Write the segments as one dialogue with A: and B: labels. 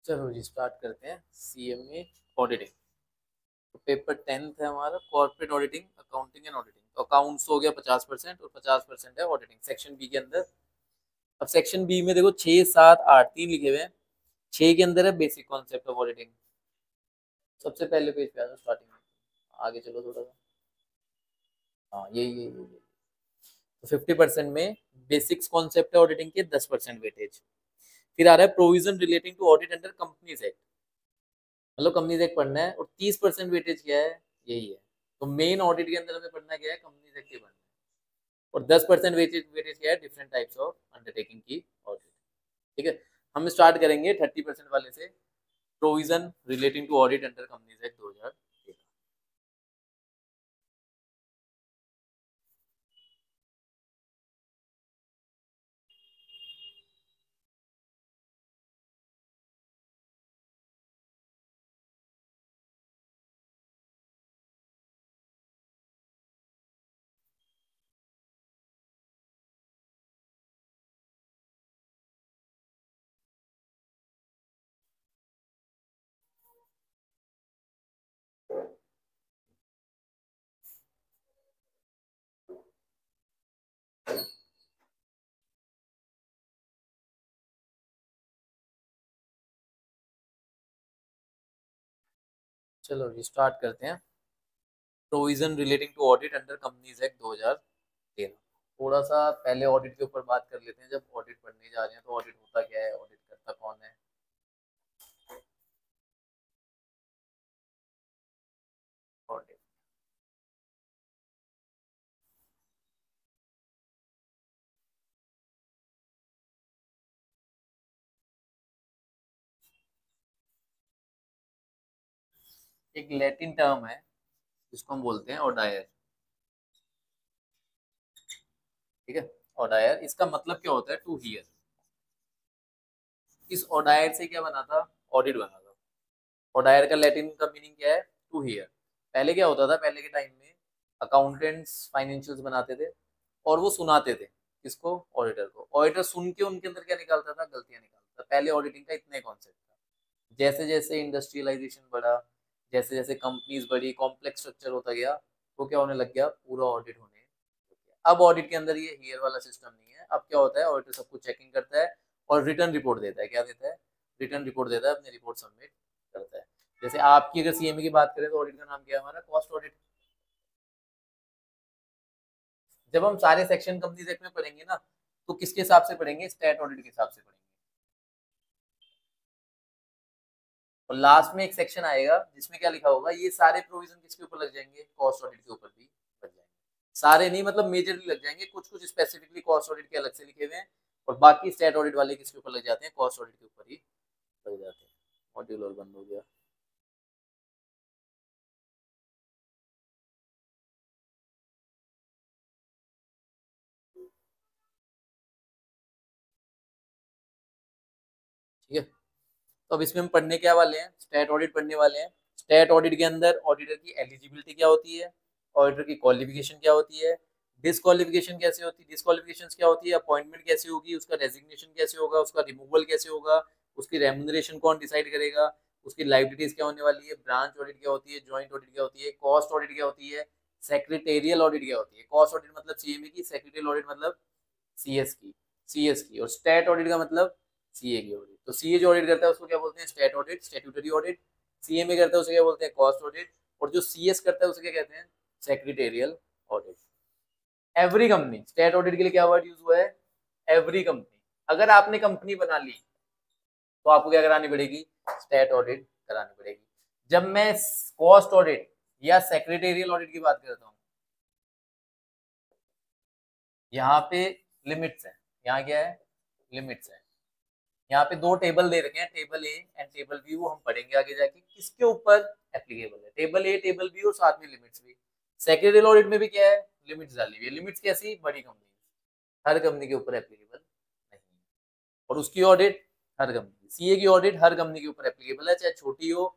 A: चलो जी स्टार्ट करते हैं। CMA auditing. तो पेपर 10th है हमारा, corporate auditing, accounting and auditing. तो अकाउंट्स हो गया 50% और 50% है ऑडिटिंग सेक्शन बी के अंदर। अब सेक्शन बी में देखो 6 7 8 3 लिखे हुए हैं। 6 के अंदर है बेसिक कॉन्सेप्ट ऑफ ऑडिटिंग। सबसे पहले पेज पे आ जाओ, स्टार्टिंग में आगे चलो थोड़ा सा। हाँ यही। तो 50% में बेसिक्स कॉन्सेप्ट है ऑडिटिंग के, 10% वेटेज। फिर आ रहा है provision relating to audit under companies act, मतलब कंपनीज एक्ट पढ़ना है। और 30% वेटेज क्या है, यही है। तो मेन ऑडिट के अंदर हमें पढ़ना क्या है, कंपनीज एक्ट ही पढ़ना है। और 10% वेटेज वेटेज क्या है, डिफरेंट टाइप्स ऑफ अंडरटेकिंग की ऑडिट। ठीक है, हम स्टार्ट करेंगे 30% वाले से, provision relating to audit under companies act 2013। चलो जी स्टार्ट करते हैं। Provision relating to audit under companies act 2013। थोड़ा सा पहले ऑडिट के ऊपर बात कर लेते हैं। जब ऑडिट पढ़ने जा रहे हैं तो ऑडिट होता क्या है, ऑडिट करता कौन है। ऑडिट एक लैटिन टर्म है जिसको हम बोलते हैं ऑडायर। ठीक है, ऑडायर इसका मतलब क्या होता है, टू हियर। इस ओडायर से क्या बना था, ऑडिट बना था। ओडायर का लैटिन का मीनिंग क्या है, टू हियर। पहले क्या होता था, पहले के टाइम में अकाउंटेंट्स फाइनेंशियल्स बनाते थे और वो सुनाते थे किसको, ऑडिटर को। ऑडिटर सुन के उनके अंदर क्या निकालता था, गलतियां निकालता था। पहले ऑडिटिंग का इतना कॉन्सेप्ट था। जैसे जैसे इंडस्ट्रियलाइजेशन बढ़ा, जैसे जैसे कंपनीज बढ़ी, कॉम्प्लेक्स स्ट्रक्चर होता गया, तो क्या होने लग गया, पूरा ऑडिट होने लग गया। अब ऑडिट के अंदर ये हियर वाला सिस्टम नहीं है। अब क्या होता है, ऑडिटर सब कुछ चेकिंग करता है और रिटर्न रिपोर्ट देता है। क्या देता है, रिटर्न रिपोर्ट देता है, अपनी रिपोर्ट सबमिट करता है। जैसे आपकी अगर सीएमए की बात करें तो ऑडिट का नाम क्या है हमारा, कॉस्ट ऑडिट। जब हम सारे सेक्शन कंपनीज एक्ट में पढ़ेंगे ना, तो किसके हिसाब से पढ़ेंगे, स्टैट ऑडिट के हिसाब से पढ़ेंगे। और लास्ट में एक सेक्शन आएगा जिसमें क्या लिखा होगा, ये सारे प्रोविजन किसके ऊपर लग जाएंगे, कॉस्ट ऑडिट के ऊपर भी लग जाएंगे। सारे नहीं, मतलब मेजरली लग जाएंगे। कुछ कुछ स्पेसिफिकली कॉस्ट ऑडिट के अलग से लिखे हुए हैं, और बाकी स्टैट ऑडिट वाले किसके ऊपर लग जाते हैं, कॉस्ट ऑडिट के ऊपर ही लग जाते हैं। मॉड्यूल और बंद हो गया। ठीक है, तो अब इसमें हम पढ़ने क्या वाले हैं, स्टैट ऑडिट पढ़ने वाले हैं। स्टैट ऑडिट के अंदर ऑडिटर की एलिजिबिलिटी क्या होती है, ऑडिटर की क्वालिफिकेशन क्या होती है, डिसक्वालिफिकेशन कैसे होती है, डिसक्वालिफिकेशन क्या होती है, अपॉइंटमेंट कैसे होगी, उसका रेजिग्नेशन कैसे होगा, उसका रिमूवल कैसे होगा, उसकी रेम्यूनरेशन कौन डिसाइड करेगा, उसकी लाइबिलिटीज क्या होने वाली है, ब्रांच ऑडिट क्या होती है, ज्वाइंट ऑडिट क्या होती है, कॉस्ट ऑडिट क्या होती है, सेक्रेटेरियल ऑडिट क्या होती है। कॉस्ट ऑडिट मतलब सीएमए की, सेक्रेटेरियल ऑडिट मतलब सीएस की और स्टैट ऑडिट का मतलब सीए की ऑडिट। तो सीए जो ऑडिट करता है उसको क्या बोलते हैं, stat audit, statutory audit. CMA करता है उसे क्या बोलते हैं, कॉस्ट ऑडिट। और जो सीएस करता है उसे क्या कहते हैं, secretarial audit. Every company, stat audit के लिए क्या वर्ड यूज हुआ है, एवरी कंपनी। अगर आपने कंपनी बना ली तो आपको क्या करानी पड़ेगी, स्टैट ऑडिट करानी पड़ेगी। जब मैं कॉस्ट ऑडिट या सेक्रेटेरियल ऑडिट की बात करता हूँ, यहाँ पे लिमिट्स है। यहाँ क्या है, लिमिट्स है। यहाँ पे दो टेबल दे रखे हैं, table A and table B. वो हम पढ़ेंगे आगे जाके किसके ऊपर एप्लीकेबल है, टेबल ए टेबल बी और साथ में लिमिट्स भी। सेक्रेटरियल ऑडिट में भी क्या है, लिमिट्स डाली हुई है। लिमिट्स कैसी, बड़ी कंपनी, हर कंपनी के ऊपर एप्लीकेबल नहीं है। और उसकी ऑडिट हर कंपनी, सीए की ऑडिट हर कंपनी के ऊपर एप्लीकेबल है, चाहे छोटी हो,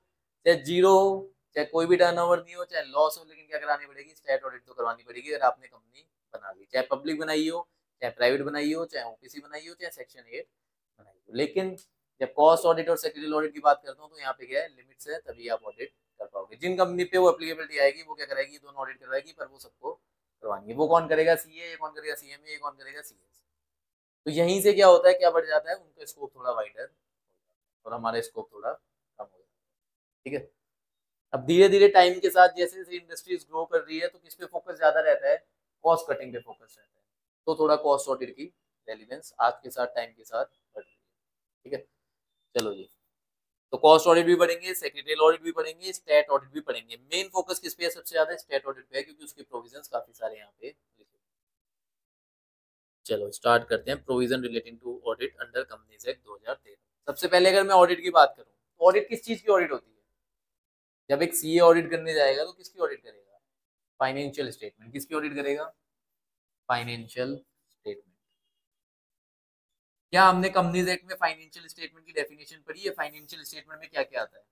A: चाहे जीरो हो, चाहे कोई भी टर्नओवर नहीं हो, चाहे लॉस हो। लेकिन क्या करानी पड़ेगी, स्टैट ऑडिट तो करवानी पड़ेगी अगर आपने कंपनी बना ली, चाहे पब्लिक बनाई हो, चाहे प्राइवेट बनाई हो, चाहे ओपीसी बनाई हो, चाहे सेक्शन 8 बनाई हो। लेकिन जब कॉस्ट ऑडिट और सेक्रेटरी ऑडिट की बात करता हूँ तो यहाँ पे क्या है, लिमिट्स है, तभी आप ऑडिट कर पाओगे। जिन कंपनी पे वो एप्लीकेबिलिटी आएगी वो क्या कराएगी, दोनों ऑडिट करवाएगी, पर वो सबको करवानी है। वो कौन करेगा, सीए, ये कौन करेगा, सीएमए, ये कौन करेगा, सीएस। तो यहीं से क्या होता है, क्या बढ़ जाता है, उनका स्कोप थोड़ा वाइडर और हमारा स्कोप थोड़ा कम हो जाता है। ठीक है, अब धीरे धीरे टाइम के साथ जैसे जैसे इंडस्ट्रीज ग्रो कर रही है तो किस पे फोकस ज्यादा रहता है, कॉस्ट कटिंग पे फोकस रहता है। तो थोड़ा कॉस्ट ऑडिट की रेलिवेंस आज के साथ टाइम के साथ बढ़ रही है। ठीक है, चलो जी, तो कॉस्ट ऑडिट भी पढ़ेंगे, सेक्रेटरियल ऑडिट भी पढ़ेंगे, स्टैट ऑडिट भी पढ़ेंगे। मेन फोकस किस पे है सबसे ज्यादा, स्टैट ऑडिट पे है, क्योंकि उसके प्रोविजंस काफी सारे यहाँ पे लिखे। चलो स्टार्ट करते हैं, provision relating to audit under companies act 2013। सबसे पहले अगर मैं ऑडिट की बात करूँ तो ऑडिट किस चीज की ऑडिट होती है, जब एक सीए ऑडिट करने जाएगा तो किसकी ऑडिट करेगा, फाइनेंशियल स्टेटमेंट। किसकी ऑडिट करेगा, फाइनेंशियल स्टेटमेंट। क्या हमने कंपनीज एक्ट में फाइनेंशियल स्टेटमेंट की डेफिनेशन पढ़ी है, फाइनेंशियल स्टेटमेंट में क्या क्या आता है,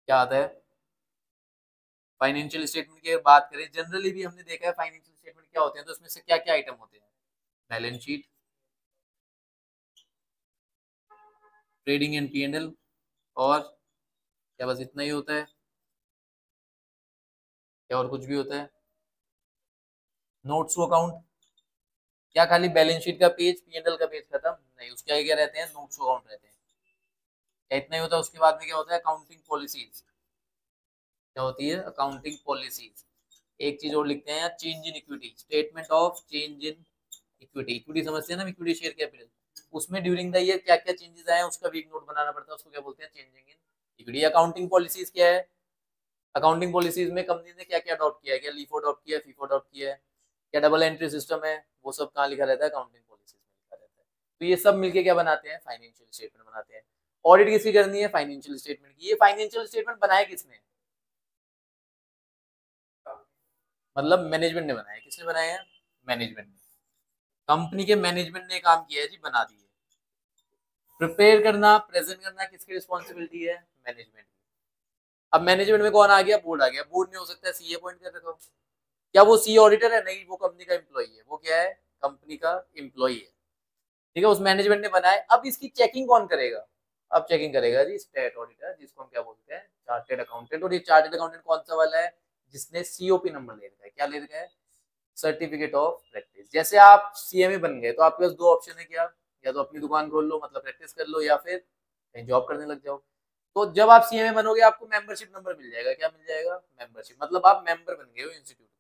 A: क्या आता है। फाइनेंशियल स्टेटमेंट की बात करें, जनरली भी हमने देखा है फाइनेंशियल स्टेटमेंट क्या होते हैं, तो उसमें से क्या क्या आइटम होते हैं, balance sheet, trading and P&L, और क्या बस इतना ही होता है, क्या और कुछ भी होता है, नोट्स टू अकाउंट। क्या खाली बैलेंस शीट का पेज, पी&एल का पेज खत्म, नहीं, उसके आगे क्या रहते हैं, नोट्स टू अकाउंट रहते हैं। क्या इतना ही होता है, उसके बाद में क्या होता है, अकाउंटिंग पॉलिसीज। क्या होती है, अकाउंटिंग पॉलिसीज। एक चीज और लिखते हैं, change in equity, statement of change in equity. Equity समझते हैं ना, इक्विटी शेयर कैपिटल, उसमें ड्यूरिंग द ईयर क्या क्या चेंजेस आए हैं उसका भी एक नोट बनाना पड़ता है, उसको क्या बोलते हैं, changing in equity. Accounting policies क्या है, अकाउंटिंग पॉलिसीज में कंपनी ने क्या क्या अडॉप्ट किया है, क्या लीफो अडॉप्ट किया है, फीफो अडॉप्ट किया है, क्या डबल एंट्री सिस्टम है, वो सब कहाँ लिखा रहता है, अकाउंटिंग पॉलिसीज में लिखा रहता है। तो ये सब मिलके क्या बनाते हैं, फाइनेंशियल स्टेटमेंट बनाते हैं। ऑडिट किसकी करनी है, फाइनेंशियल स्टेटमेंट की। ये फाइनेंशियल स्टेटमेंट बनाया किसने, मतलब मैनेजमेंट ने बनाया। किसने बनाया है, मैनेजमेंट ने, कंपनी के मैनेजमेंट ने काम किया है जी, बना दिए। प्रिपेयर करना, प्रेजेंट करना किसकी रिस्पॉन्सिबिलिटी है, मैनेजमेंट की। अब मैनेजमेंट में कौन आ गया, बोर्ड आ गया। बोर्ड ने हो सकता है सीए अपॉइंट कर रखा हो। क्या वो सीए ऑडिटर है, नहीं, वो कंपनी का एम्प्लॉई है। वो क्या है, कंपनी का एम्प्लॉई है। ठीक है, उस मैनेजमेंट ने बनाया। अब इसकी चेकिंग कौन करेगा, अब चेकिंग करेगा जी स्टेट ऑडिटर, जिसको हम क्या बोलते हैं, चार्टेड अकाउंटेंट। और ये चार्टेड अकाउंटेंट कौन सा वाला है, जिसने सीओपी नंबर ले रखा है। क्या ले रखा है, सर्टिफिकेट ऑफ प्रैक्टिस। जैसे आप सीएमए बन गए तो आपके पास दो ऑप्शन है, क्या, या तो अपनी दुकान खोल लो, मतलब प्रैक्टिस कर लो, या फिर कहीं जॉब करने लग जाओ। तो जब आप सीएमए बनोगे आपको मेंबरशिप नंबर मिल जाएगा। क्या मिल जाएगा, मेंबरशिप, मतलब आप मेंबर बन गए हो इंस्टीट्यूट के।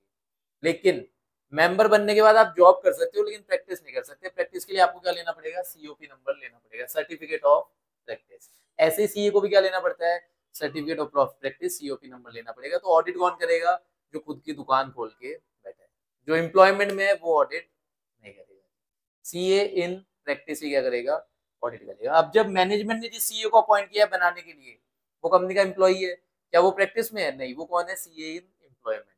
A: लेकिन मेंबर बनने के बाद आप जॉब कर सकते हो, लेकिन प्रैक्टिस नहीं कर सकते। प्रैक्टिस के लिए आपको क्या लेना पड़ेगा, सीओपी नंबर लेना पड़ेगा, सर्टिफिकेट ऑफ प्रैक्टिस। ऐसे सीए को भी क्या लेना पड़ता है, certificate of practice, COP number लेना पड़ेगा। तो ऑडिट कौन करेगा, जो खुद की दुकान खोल के बैठा है। जो एम्प्लॉयमेंट में है वो ऑडिट नहीं करेगा। सीए इन प्रैक्टिस ही क्या करेगा, ऑडिट करेगा। अब जब मैनेजमेंट ने जिस सीए को अपॉइंट किया है बनाने के लिए, वो कंपनी का एम्प्लॉई है, क्या वो प्रैक्टिस में है, नहीं, वो कौन है, सीए इन एम्प्लॉयमेंट।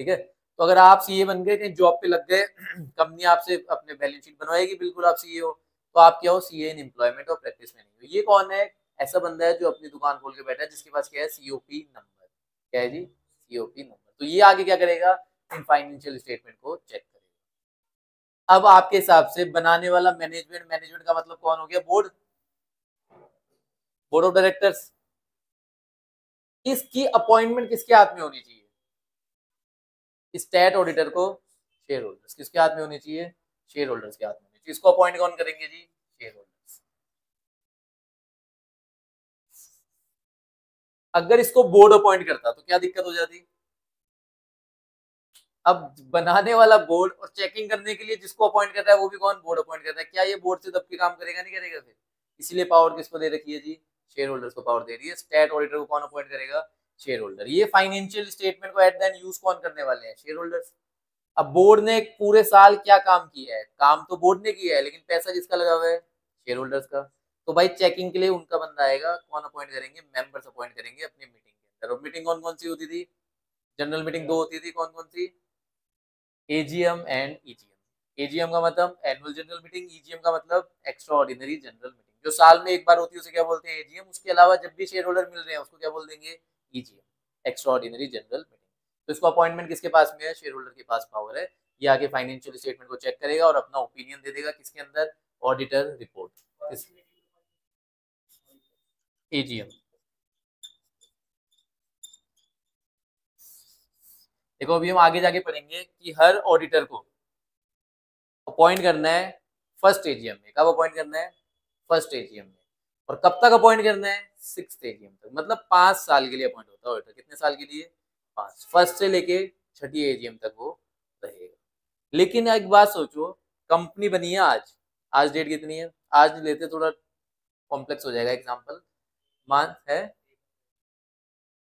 A: ठीक है, तो अगर आप सीए बन गए, कहीं जॉब पे लग गए, कंपनी आपसे अपने बैलेंस शीट बनवाएगी, बिल्कुल आप सीए हो, तो आप क्या हो, सीए इन एम्प्लॉयमेंट और प्रैक्टिस में नहीं हो। ये कौन है, ऐसा बंदा है जो अपनी दुकान खोल के बैठा है, जिसके पास क्या है, सीओपी नंबर। क्या है जी, सीओपी नंबर। तो ये आगे क्या करेगा, इन फाइनेंशियल स्टेटमेंट को चेक करेगा। अब आपके हिसाब से बनाने वाला मैनेजमेंट, मैनेजमेंट का मतलब कौन हो गया, बोर्ड, बोर्ड ऑफ डायरेक्टर्स। इसकी अपॉइंटमेंट किसके हाथ में होनी चाहिए, स्टेट ऑडिटर को शेयर होल्डर्स, किसके हाथ में होनी चाहिए, शेयर होल्डर्स के हाथ में होनी चाहिए। इसको अपॉइंट कौन करेंगे जी, शेयर होल्डर्स। अगर इसको बोर्ड अपॉइंट करता तो क्या दिक्कत हो जाती। अब बनाने वाला बोर्ड, और चेकिंग करने के लिए जिसको अपॉइंट करता है वो भी कौन, बोर्ड अपॉइंट करता है। क्या ये बोर्ड से दब के काम करेगा, नहीं करेगा फिर। इसीलिए पावर किसको दे रखी है जी, शेयर होल्डर्स को पावर दे रही है। स्टेट ऑडिटर को कौन अपॉइंट करेगा, शेयर होल्डर। ये फाइनेंशियल स्टेटमेंट को एट द एंड यूज कौन करने वाले हैं, शेयर होल्डर्स। अब बोर्ड ने पूरे साल क्या काम किया है, काम तो बोर्ड ने किया है, लेकिन पैसा किसका लगा हुआ है, शेयर होल्डर्स का। तो भाई चेकिंग के लिए उनका बंदा आएगा, कौन अपॉइंट करेंगे, मेंबर्स अपॉइंट करेंगे अपनी मीटिंग के अंदर। और मीटिंग कौन कौन सी होती थी, जनरल मीटिंग दो होती थी, कौन कौन सी, एजीएम एंड ईजीएम। एजीएम का मतलब एनुअल जनरल मीटिंग, ईजीएम का मतलब एक्स्ट्रा ऑर्डिनरी जनरल मीटिंग। जो साल में एक बार होती है उसे क्या बोलते हैं, एजीएम। उसके अलावा जब भी शेयर होल्डर मिल रहे हैं उसको क्या बोल देंगे, EGM, extra ordinary general meeting. तो इसको अपॉइंटमेंट किसके पास में है, शेयर होल्डर के पास पावर है। ये आगे फाइनेंशियल स्टेटमेंट को चेक करेगा और अपना ओपिनियन दे देगा किसके अंदर, ऑडिटर रिपोर्ट। एजीएम। देखो अभी हम आगे जाके पढ़ेंगे कि हर ऑडिटर को अपॉइंट करना है फर्स्ट एजीएम में। कब अपॉइंट करना है? फर्स्ट एजीएम में। और कब तक अपॉइंट करना है? सिक्स्थ एजीएम तक। मतलब 5 साल के लिए अपॉइंट होता है ऑडिटर। कितने साल के लिए? 5। फर्स्ट से लेके छठी एजीएम तक वो रहेगा। लेकिन एक बात सोचो, कंपनी बनी है आज। आज डेट कितनी है? आज नहीं लेते, थोड़ा कॉम्प्लेक्स हो जाएगा एग्जाम्पल। मान है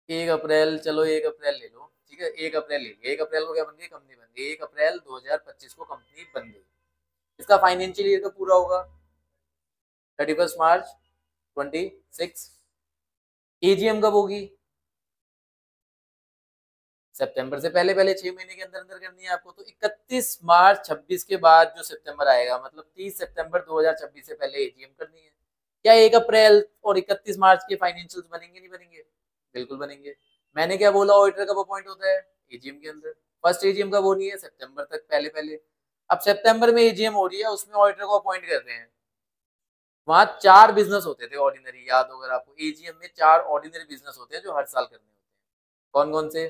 A: 1 अप्रैल, चलो 1 अप्रैल ले लो, ठीक है। 1 अप्रैल ले लिया। 1 अप्रैल को क्या बन गई? कंपनी बन गई। 1 अप्रैल 2025 को कंपनी बन गई। इसका फाइनेंशियल ईयर तो पूरा होगा 31 मार्च 26। एजीएम कब होगी? सितंबर से पहले पहले 6 महीने के अंदर अंदर करनी है आपको। तो 31 मार्च 26 के बाद जो सितंबर आएगा, मतलब 30 सितंबर 2026 से पहले एजीएम करनी है। क्या 1 अप्रैल और 31 मार्च के फाइनेंशियल्स बनेंगे? नहीं बनेंगे? बिल्कुल बनेंगे। मैंने क्या बोला, ऑडिटर कब अपॉइंट होता है? एजीएम के अंदर। फर्स्ट एजीएम कब होनी है? सितंबर तक पहले पहले। अब सितंबर में एजीएम हो रही है, उसमें ऑडिटर को अपॉइंट कर रहे हैं। वहां 4 बिजनेस होते थे ऑर्डिनरी, याद होगा आपको। एजीएम में 4 ऑर्डिनरी बिजनेस होते हैं जो हर साल करने होते हैं। कौन कौन से?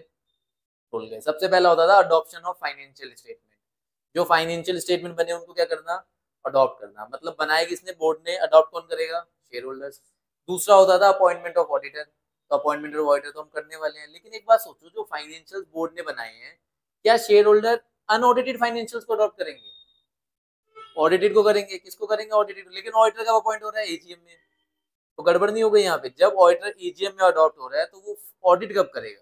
A: भूल गए। सबसे पहला होता था अडॉप्शन ऑफ फाइनेंशियल स्टेटमेंट। जो फाइनेंशियल स्टेटमेंट बने उनको क्या करना? अडॉप्ट करना। मतलब बनाए किसने? बोर्ड ने। अडॉप्ट कौन करेगा? Share holders. दूसरा होता था अपॉइंटमेंट ऑफ ऑडिटर। तो अपॉइंटमेंट ऑफ ऑडिटर तो हम करने वाले हैं। लेकिन एक बात सोचो, जो फाइनेंशियल बोर्ड ने बनाए हैं, क्या शेयर होल्डर अनऑडिटेड फाइनेंशियल्स को अडॉप्ट करेंगे? ऑडिटेड को करेंगे। किसको करेंगे? ऑडिटेड। लेकिन ऑडिटर कब अपॉइंट हो रहा है? एजीएम में। तो गड़बड़ नहीं हो गई यहाँ पे? जब ऑडिटर एजीएम में अडॉप्ट हो रहा है तो वो ऑडिट कब करेगा?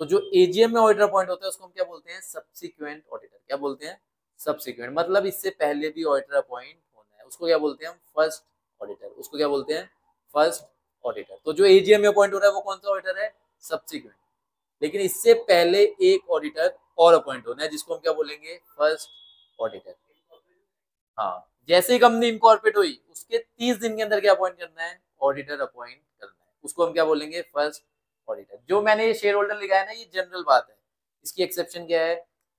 A: तो जो एजीएम में ऑडिटर अपॉइंट होता है उसको हम क्या बोलते हैं? Subsequent auditor. क्या बोलते हैं? सब्सिक्वेंट। मतलब इससे पहले भी ऑडिटर अपॉइंट होना है, उसको क्या बोलते हैं हम? First auditor. उसको क्या बोलते हैं? First auditor. तो जो एजीएम में अपॉइंट हो रहा है वो कौन सा ऑडिटर है? सब्सिक्वेंट। लेकिन इससे पहले एक ऑडिटर और अपॉइंट होना है, जिसको हम क्या बोलेंगे? First auditor. हाँ, जैसे ही कंपनी इनकॉर्पोरेट हुई उसके 30 दिन के अंदर क्या अपॉइंट करना है? ऑडिटर अपॉइंट करना है। उसको हम क्या बोलेंगे? First auditor. जो मैंने ये शेयर होल्डर लिखा है ना, ये जनरल बात है। इसकी एक्सेप्शन क्या है?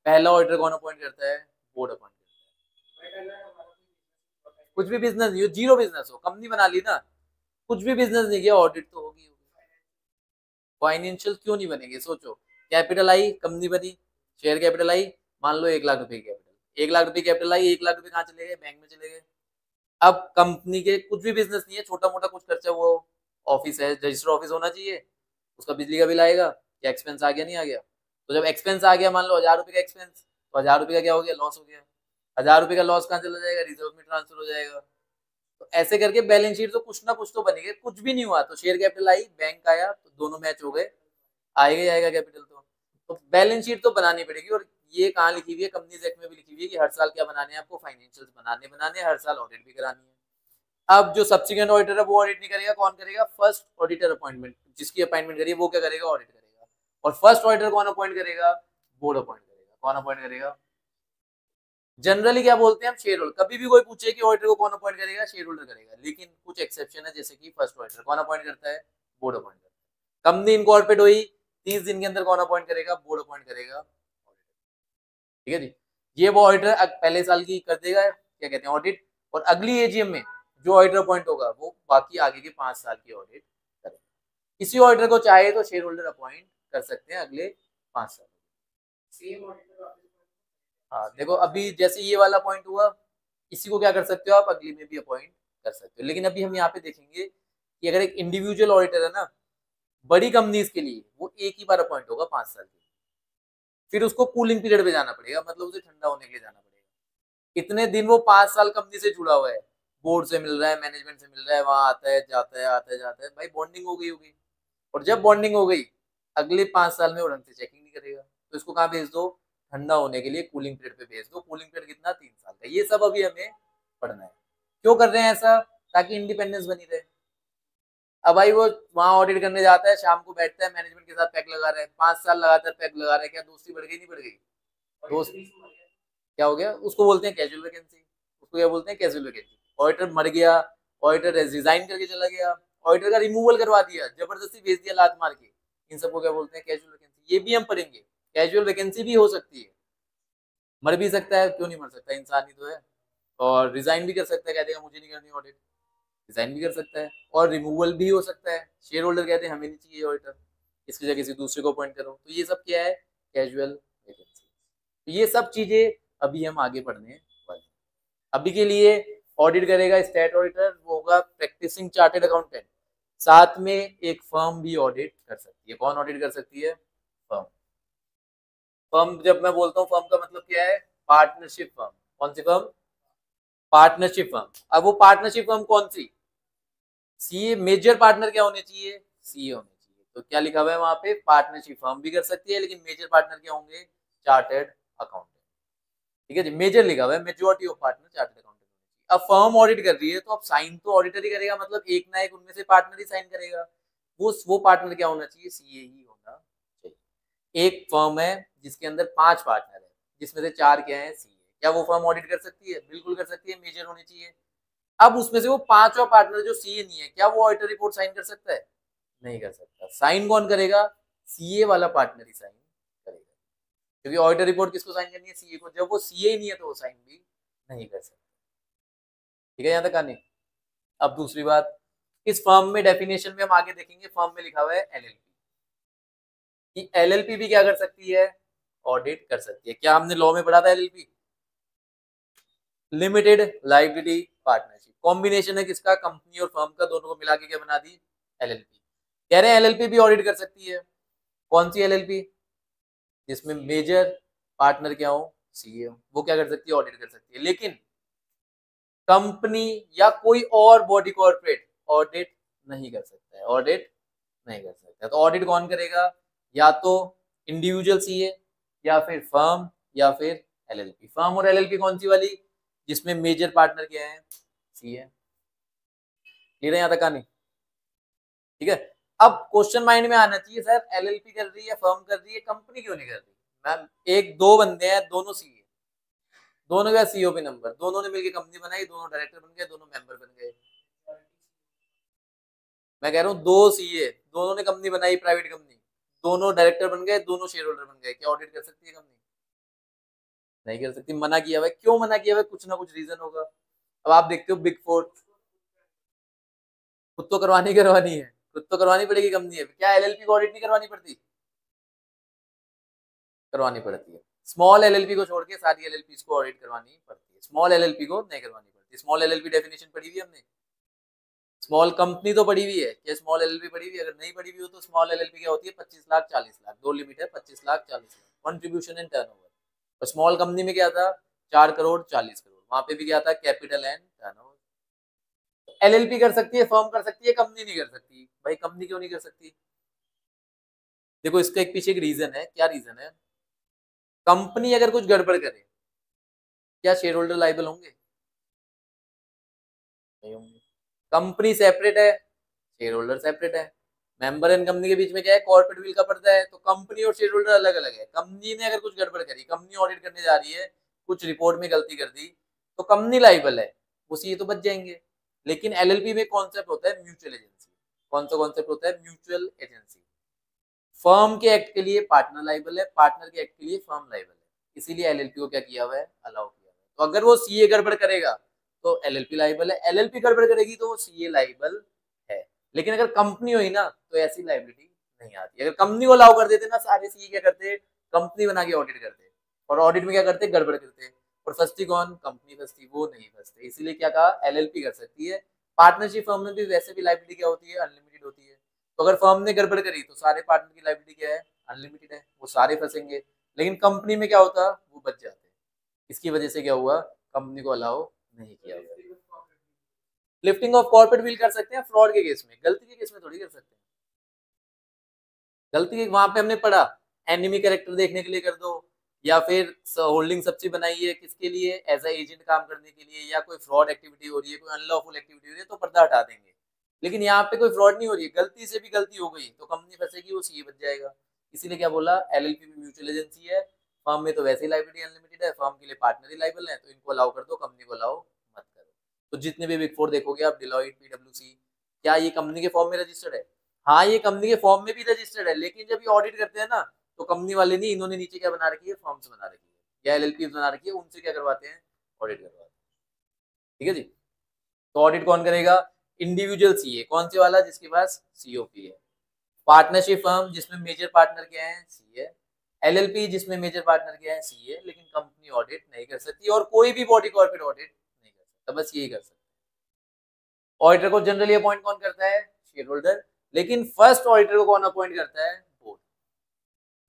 A: पहला ऑडिटर कौन अपॉइंट करता है? बोर्ड अपॉइंट करता है। कुछ भी बिजनेस नहीं हो, जीरो बिजनेस हो, कंपनी बना ली ना, कुछ भी बिजनेस नहीं किया, ऑडिट तो होगी। फाइनेंशियल क्यों नहीं बनेंगे? सोचो, कैपिटल आई, कंपनी बनी, शेयर कैपिटल आई, मान लो 1 लाख रुपए की कैपिटल। 1 लाख रुपए कैपिटल आई, 1 लाख रुपए कहाँ चले गए? बैंक में चले गए। अब कंपनी के कुछ भी बिजनेस नहीं है, छोटा मोटा कुछ खर्चा, वो ऑफिस है, रजिस्टर ऑफिस होना चाहिए, उसका बिजली का बिल आएगा, क्या एक्सपेंस आ गया? नहीं आ गया? तो जब एक्सपेंस आ गया, मान लो 1000 रुपए का एक्सपेंस, तो 1000 रुपए का क्या हो गया? लॉस हो गया। 1000 रुपए का लॉस कहाँ चला जाएगा? रिजर्व में ट्रांसफर हो जाएगा। तो ऐसे करके बैलेंस शीट तो कुछ ना कुछ तो बनेगी। कुछ भी नहीं हुआ तो शेयर कैपिटल आई, बैंक आया, तो दोनों मैच हो गए, आएगा ही आएगा कैपिटल। तो बैलेंस शीट तो बनानी पड़ेगी। और ये कहाँ लिखी हुई है? कंपनीज एक्ट में भी लिखी हुई है कि हर साल क्या बनाने हैं आपको? फाइनेंशियल्स बनाने बनाने, हर साल ऑडिट भी करानी है। अब जो सब्सिक्वेंट ऑडिटर है वो ऑडिट नहीं करेगा, कौन करेगा? फर्स्ट ऑडिटर अपॉइंटमेंट, जिसकी अपॉइंटमेंट करिए वो क्या करेगा? ऑडिट करेगा। और फर्स्ट ऑडिटर कौन अपॉइंट करेगा? बोर्ड अपॉइंट करेगा। कौन अपॉइंट करेगा? जनरली क्या बोलते हैं हम? Share holder. कभी भी कोई पूछे कि ऑडिटर को कौन अपॉइंट करेगा? शेयर होल्डर करेगा। लेकिन कुछ एक्सेप्शन है, जैसे कि फर्स्ट ऑडिटर कौन अपॉइंट करता है? बोर्ड अपॉइंट करता है। कंपनी इनकॉर्पोरेट हुई, 30 दिन के अंदर कौन अपॉइंट करेगा? बोर्ड अपॉइंट करेगा। ठीक है जी। ये वो ऑडिटर पहले साल की कर देगा, क्या कहते हैं? ऑडिट। और अगली एजीएम में जो ऑडिटर अपॉइंट होगा वो बाकी आगे के 5 साल की ऑडिट करेगा। किसी ऑडिटर को चाहे तो शेयर होल्डर अपॉइंट कर सकते हैं अगले 5 साल। हाँ, देखो अभी जैसे ये वाला पॉइंट हुआ, इसी को क्या कर सकते हो आप? अगली में भी अपॉइंट कर सकते हो। लेकिन अभी हम यहाँ पे देखेंगे कि अगर एक इंडिविजुअल ऑडिटर है ना, बड़ी कंपनीज के लिए वो एक ही बार अपॉइंट होगा 5 साल के लिए। फिर उसको कूलिंग पीरियड पे जाना पड़ेगा, मतलब उसे ठंडा होने के लिए जाना पड़ेगा। इतने दिन वो 5 साल कंपनी से जुड़ा हुआ है, बोर्ड से मिल रहा है, मैनेजमेंट से मिल रहा है, वहां आता है जाता है, आता है जाता है, भाई बॉन्डिंग हो गई होगी। और जब बॉन्डिंग हो गई, अगले 5 साल में वो ढंग से चेकिंग नहीं करेगा, तो इसको कहाँ भेज दो? ठंडा होने के लिए कूलिंग पीरियड पे भेज दो। कूलिंग पीरियड कितना? 3 साल का। ये सब अभी हमें पढ़ना है। क्यों कर रहे हैं ऐसा? ताकि इंडिपेंडेंस बनी रहे। अब भाई वो वहां ऑडिट करने जाता है, शाम को बैठता है, मैनेजमेंट के साथ पैक लगा रहा है, 5 साल लगातार पैक लगा रहा है, क्या दोस्ती बढ़ गई? नहीं बढ़ गई? दोस्त क्या हो गया? उसको बोलते हैं कैजुअल वैकेंसी। उसको क्या बोलते हैं? Casual vacancy. ऑडिटर मर गया, ऑडिटर रिजाइन करके चला गया, ऑडिटर का रिमूवल करवा दिया, जबरदस्ती भेज दिया लात मार के, इन सबको क्या बोलते हैं? Casual vacancy. ये भी हम पढ़ेंगे। कैजुअल वैकेंसी भी हो सकती है, मर भी सकता है, क्यों नहीं मर सकता? इंसान ही तो है। और रिजाइन भी कर सकता है, कह देगा मुझे नहीं करनी ऑडिट, रिजाइन भी कर सकता है, और रिमूवल भी हो सकता है। शेयर होल्डर कहते हैं हमें नहीं चाहिए ऑडिटर, इसकी जगह किसी दूसरे को अपॉइंट करो। तो ये सब क्या है, कैजुअल वैकेंसी। तो ये सब चीजें अभी हम आगे पढ़ने वाले हैं। अभी के लिए ऑडिट करेगा स्टेट ऑडिटर, वो होगा प्रैक्टिसिंग चार्टेड अकाउंटेंट। साथ में एक फर्म भी ऑडिट कर सकती है। कौन ऑडिट कर सकती है, फर्म। फर्म जब मैं बोलता हूँ फर्म का मतलब क्या है, पार्टनरशिप फर्म। कौन सी फर्म, पार्टनरशिप फर्म। अब वो पार्टनरशिप फर्म कौन सी, सीए। मेजर पार्टनर क्या होने चाहिए, सीए होने चाहिए। तो क्या लिखा हुआ है वहां पे, पार्टनरशिप फर्म भी कर सकती है, लेकिन मेजर पार्टनर क्या होंगे, चार्टर्ड अकाउंटेंट। ठीक है जी, मेजर लिखा हुआ है, majority of partner chartered accountant. अब फर्म ऑडिट कर रही है तो अब साइन तो ऑडिटर ही करेगा, मतलब एक ना एक उनमें से पार्टनर ही साइन करेगा। वो पार्टनर क्या होना चाहिए, सीए ही होना चाहिए। एक फर्म है जिसके अंदर 5 पार्टनर है, जिसमें से 4 क्या है, सीए। क्या वो फर्म ऑडिट कर सकती है, बिल्कुल कर सकती है, मेजर होनी चाहिए। अब उसमें से वो 5वां पार्टनर जो सीए नहीं है, क्या वो ऑडिटर रिपोर्ट साइन कर सकता है, नहीं कर सकता। साइन कौन करेगा, सीए वाला पार्टनर ही साइन करेगा, क्योंकि ऑडिटर रिपोर्ट किसको साइन करनी है, सीए को। जब वो सीए ही नहीं है तो वो साइन भी नहीं कर सकता। ठीक है, यहाँ तक आने। अब दूसरी बात, इस फर्म में डेफिनेशन में हम आगे देखेंगे, फर्म में लिखा हुआ है एलएलपी, कि एलएलपी भी क्या कर सकती है, ऑडिट कर सकती है। क्या हमने लॉ में पढ़ा था, LLP limited liability partnership, combination है किसका, कंपनी और फर्म का, दोनों को मिला के क्या बना दी, एलएलपी। कह रहे हैं एलएलपी भी ऑडिट कर सकती है। कौन सी एलएलपी, जिसमें मेजर पार्टनर क्या हो, सीए हो, वो क्या कर सकती है, ऑडिट कर सकती है। लेकिन कंपनी या कोई और बॉडी कॉर्पोरेट ऑडिट नहीं कर सकता है, ऑडिट नहीं कर सकता। तो ऑडिट कौन करेगा, या तो इंडिविजुअल सीए, या फिर फर्म, या फिर एलएलपी। फर्म और एलएलपी कौन सी वाली, जिसमें मेजर पार्टनर क्या है, सीए। क्लियर है यहाँ तक आनी, ठीक है। अब क्वेश्चन माइंड में आना चाहिए, सर एलएलपी कर रही है, फर्म कर रही है, कंपनी क्यों नहीं कर रही। मैम एक दो बंदे हैं, दोनों सीए, दोनों का सीओपी नंबर, दोनों ने मिलकर कंपनी बनाई, दोनों डायरेक्टर बन गए, दोनों मेंबर बन गए। मैं कह रहा हूँ दो सीए, दोनों ने कंपनी बनाई, प्राइवेट कंपनी, दोनों डायरेक्टर बन गए, दोनों शेयर होल्डर बन गए। क्या ऑडिट कर सकती है कंपनी, नहीं कर सकती। मना किया हुआ है, क्यों मना किया हुआ है, कुछ ना कुछ रीजन होगा। अब आप देखते हो बिग फोर, खुद तो करवानी है, खुद तो करवानी पड़ेगी कंपनी है, क्या एलएलपी को ऑडिट नहीं करवानी पड़ती, करवानी पड़ती है। स्मॉल एलएलपी को छोड़ के सारी एलएलपी को ऑडिट करवानी पड़ती है, स्मॉल एलएलपी को नहीं करवानी पड़ती। स्मॉल एलएलपी डेफिनेशन पढ़ी हुई हमने, स्मॉल कंपनी तो पड़ी हुई है, क्या स्मॉल एलएलपी पड़ी हुई है, अगर नहीं पड़ी हुई हो तो स्मॉल एलएलपी क्या होती है, 25 लाख 40 लाख, दो लिमिट है, 25 lakh 40 lakh contribution and turnover. और स्मॉल कंपनी में क्या था, 4 करोड़ 40 करोड़, वहां पे भी क्या था, कैपिटल एंड टर्नओवर। एलएलपी कर सकती है, फर्म कर सकती है, कंपनी नहीं कर सकती। भाई कंपनी क्यों नहीं कर सकती, देखो इसका एक पीछे एक रीजन है। क्या रीजन है, कंपनी अगर कुछ गड़बड़ करे, क्या शेयर होल्डर लाइबल होंगे, नहीं होंगे। कंपनी सेपरेट है, शेयर होल्डर सेपरेट है। मेंबर एंड कंपनी के बीच में क्या है, कॉर्पोरेट विल का पर्दा है, तो कंपनी और शेयर होल्डर अलग अलग है। कंपनी ने अगर कुछ गड़बड़ करी, कंपनी ऑडिट करने जा रही है, कुछ रिपोर्ट में गलती कर दी, तो कंपनी लाइबल है, उसी ये तो बच जाएंगे। लेकिन एलएलपी में कॉन्सेप्ट होता है म्यूचुअल एजेंसी। कौन सा कॉन्सेप्ट होता है, म्यूचुअल एजेंसी। फर्म के एक्ट के लिए पार्टनर लाइबल है, पार्टनर के एक्ट के लिए फर्म लाइबल है, इसीलिए एलएलपी को क्या किया हुआ है, अलाउ किया हुआ है। तो अगर वो सीए गड़बड़ करेगा तो एलएलपी लाइबल है, एलएलपी गड़बड़ करेगी तो वो सीए लाइबल है। लेकिन अगर कंपनी हुई ना तो ऐसी लाइबिलिटी नहीं आती। अगर कंपनी को अलाउ कर देते ना, सारे सीए क्या करते, कंपनी बना के ऑडिट करते, और ऑडिट में क्या करते, गड़बड़ करते, और फंसती कौन, कंपनी फंसती, वो नहीं फंसते। इसीलिए क्या कहा, एलएलपी कर सकती है। पार्टनरशिप फर्म में भी वैसे भी लाइबिलिटी क्या होती है, अनलिमिटेड होती है। तो अगर फर्म ने गड़बड़ करी तो सारे पार्टनर की लाइबिलिटी क्या है, अनलिमिटेड है, वो सारे फंसेंगे। लेकिन कंपनी में क्या होता, वो बच जाते। इसकी वजह से क्या हुआ, कंपनी को अलाउ नहीं किया हुआ। लिफ्टिंग ऑफ कॉर्पोरेट बिल कर सकते हैं फ्रॉड के केस में, गलती के केस में थोड़ी कर सकते हैं। गलती के वहां पे हमने पढ़ा, एनिमी कैरेक्टर देखने के लिए कर दो, या फिर होल्डिंग सब्सिडी बनाई है किसके लिए, एज ए एजेंट काम करने के लिए, या कोई फ्रॉड एक्टिविटी हो रही है, कोई अनलॉफुल एक्टिविटी हो रही है, तो पर्दा हटा देंगे। लेकिन यहाँ पे कोई फ्रॉड नहीं हो रही है, गलती से भी गलती हो गई तो कंपनी फंसेगी, वो सीए बच जाएगा। इसीलिए क्या बोला, एलएलपी भी म्यूचुअल एजेंसी है, फर्म में तो वैसे ही लाइबिलिटी अनलिमिटेड है, फर्म के लिए पार्टनर ही लाइबल है, तो इनको अलाउ कर दो, कंपनी को अलाउ मत करो। तो जितने भी बिग फोर देखोगे आप, डिलॉयट, पीडब्ल्यूसी, क्या ये कंपनी के फॉर्म में रजिस्टर्ड है, हाँ ये कंपनी के फॉर्म में भी रजिस्टर्ड है। लेकिन जब ये ऑडिट करते हैं ना, तो कंपनी वाले नहीं, इन्होंने नीचे क्या बना रखी है, फॉर्म्स बना रखी है, या एलएलपी बना रखी है, उनसे क्या करवाते हैं, ऑडिट करवाते हैं। ठीक है जी। तो ऑडिट कौन करेगा? इंडिविजुअल सीए, कौन से वाला? जिसके पास सीओपी है। पार्टनरशिप फर्म, जिसमें मेजर पार्टनर क्या है? सी है। एलएलपी, जिसमें मेजर पार्टनर क्या है? सी है। लेकिन कंपनी ऑडिट नहीं कर सकती और कोई भी बॉडी कॉर्पोरेट ऑडिट नहीं कर सकता, बस यही कर सकता है। ऑडिटर को जनरली अपॉइंट कौन करता है? Share holder. लेकिन फर्स्ट ऑडिटर को कौन अपॉइंट करता है? बोर्ड।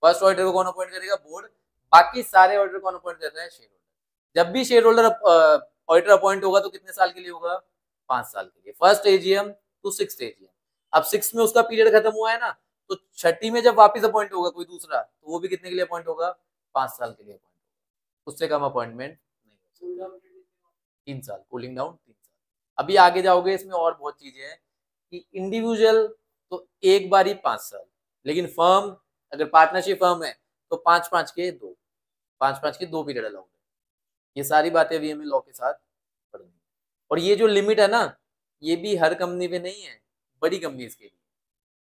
A: फर्स्ट ऑडिटर को कौन अपॉइंट करेगा? बोर्ड। बाकी सारे ऑडिटर कौन अपॉइंट कर रहा है? Share holder. जब भी शेयर होल्डर ऑडिटर अपॉइंट होगा तो कितने साल के लिए होगा? 5 साल के लिए। First AGM to six AGM. अब 6 में उसका पीरियड खत्म हुआ है ना, तो छठी में जब वापस अपॉइंट होगा कोई दूसरा, तो वो भी कितने के लिए अपॉइंट होगा? 5 साल के लिए अपॉइंट होगा। उससे कम अपॉइंटमेंट नहीं हो सकता। 3 साल कूलिंग डाउन, 3 साल। अभी आगे जाओगे इसमें और बहुत चीजें हैं कि इंडिविजुअल तो एक बार ही 5 साल, लेकिन फर्म, अगर पार्टनरशिप फर्म है तो 5-5 के 2 पीरियड अलाउड है। ये सारी बातें अभी हमें लॉ के साथ पढ़नी। और ये जो लिमिट है ना, ये भी हर कंपनी पे नहीं है, बड़ी कंपनीज के लिए।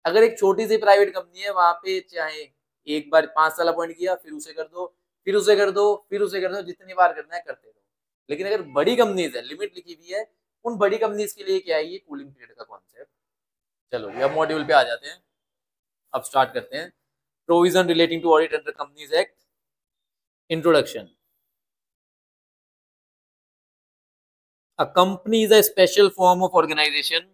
A: अगर एक छोटी सी प्राइवेट कंपनी है, वहां पे चाहे एक बार 5 साल अपॉइंट किया, फिर उसे कर दो, फिर उसे कर दो, फिर उसे कर दो, जितनी बार करना है करते रहो। लेकिन अगर बड़ी कंपनीज है, लिमिट लिखी हुई है, उन बड़ी कंपनीज के लिए क्या है? ये कूलिंग पीरियड का कॉन्सेप्ट। चलो ये अब मॉड्यूल पे आ जाते हैं। अब स्टार्ट करते हैं। Provision relating to audit under companies act. Introduction. A company is a special form of organization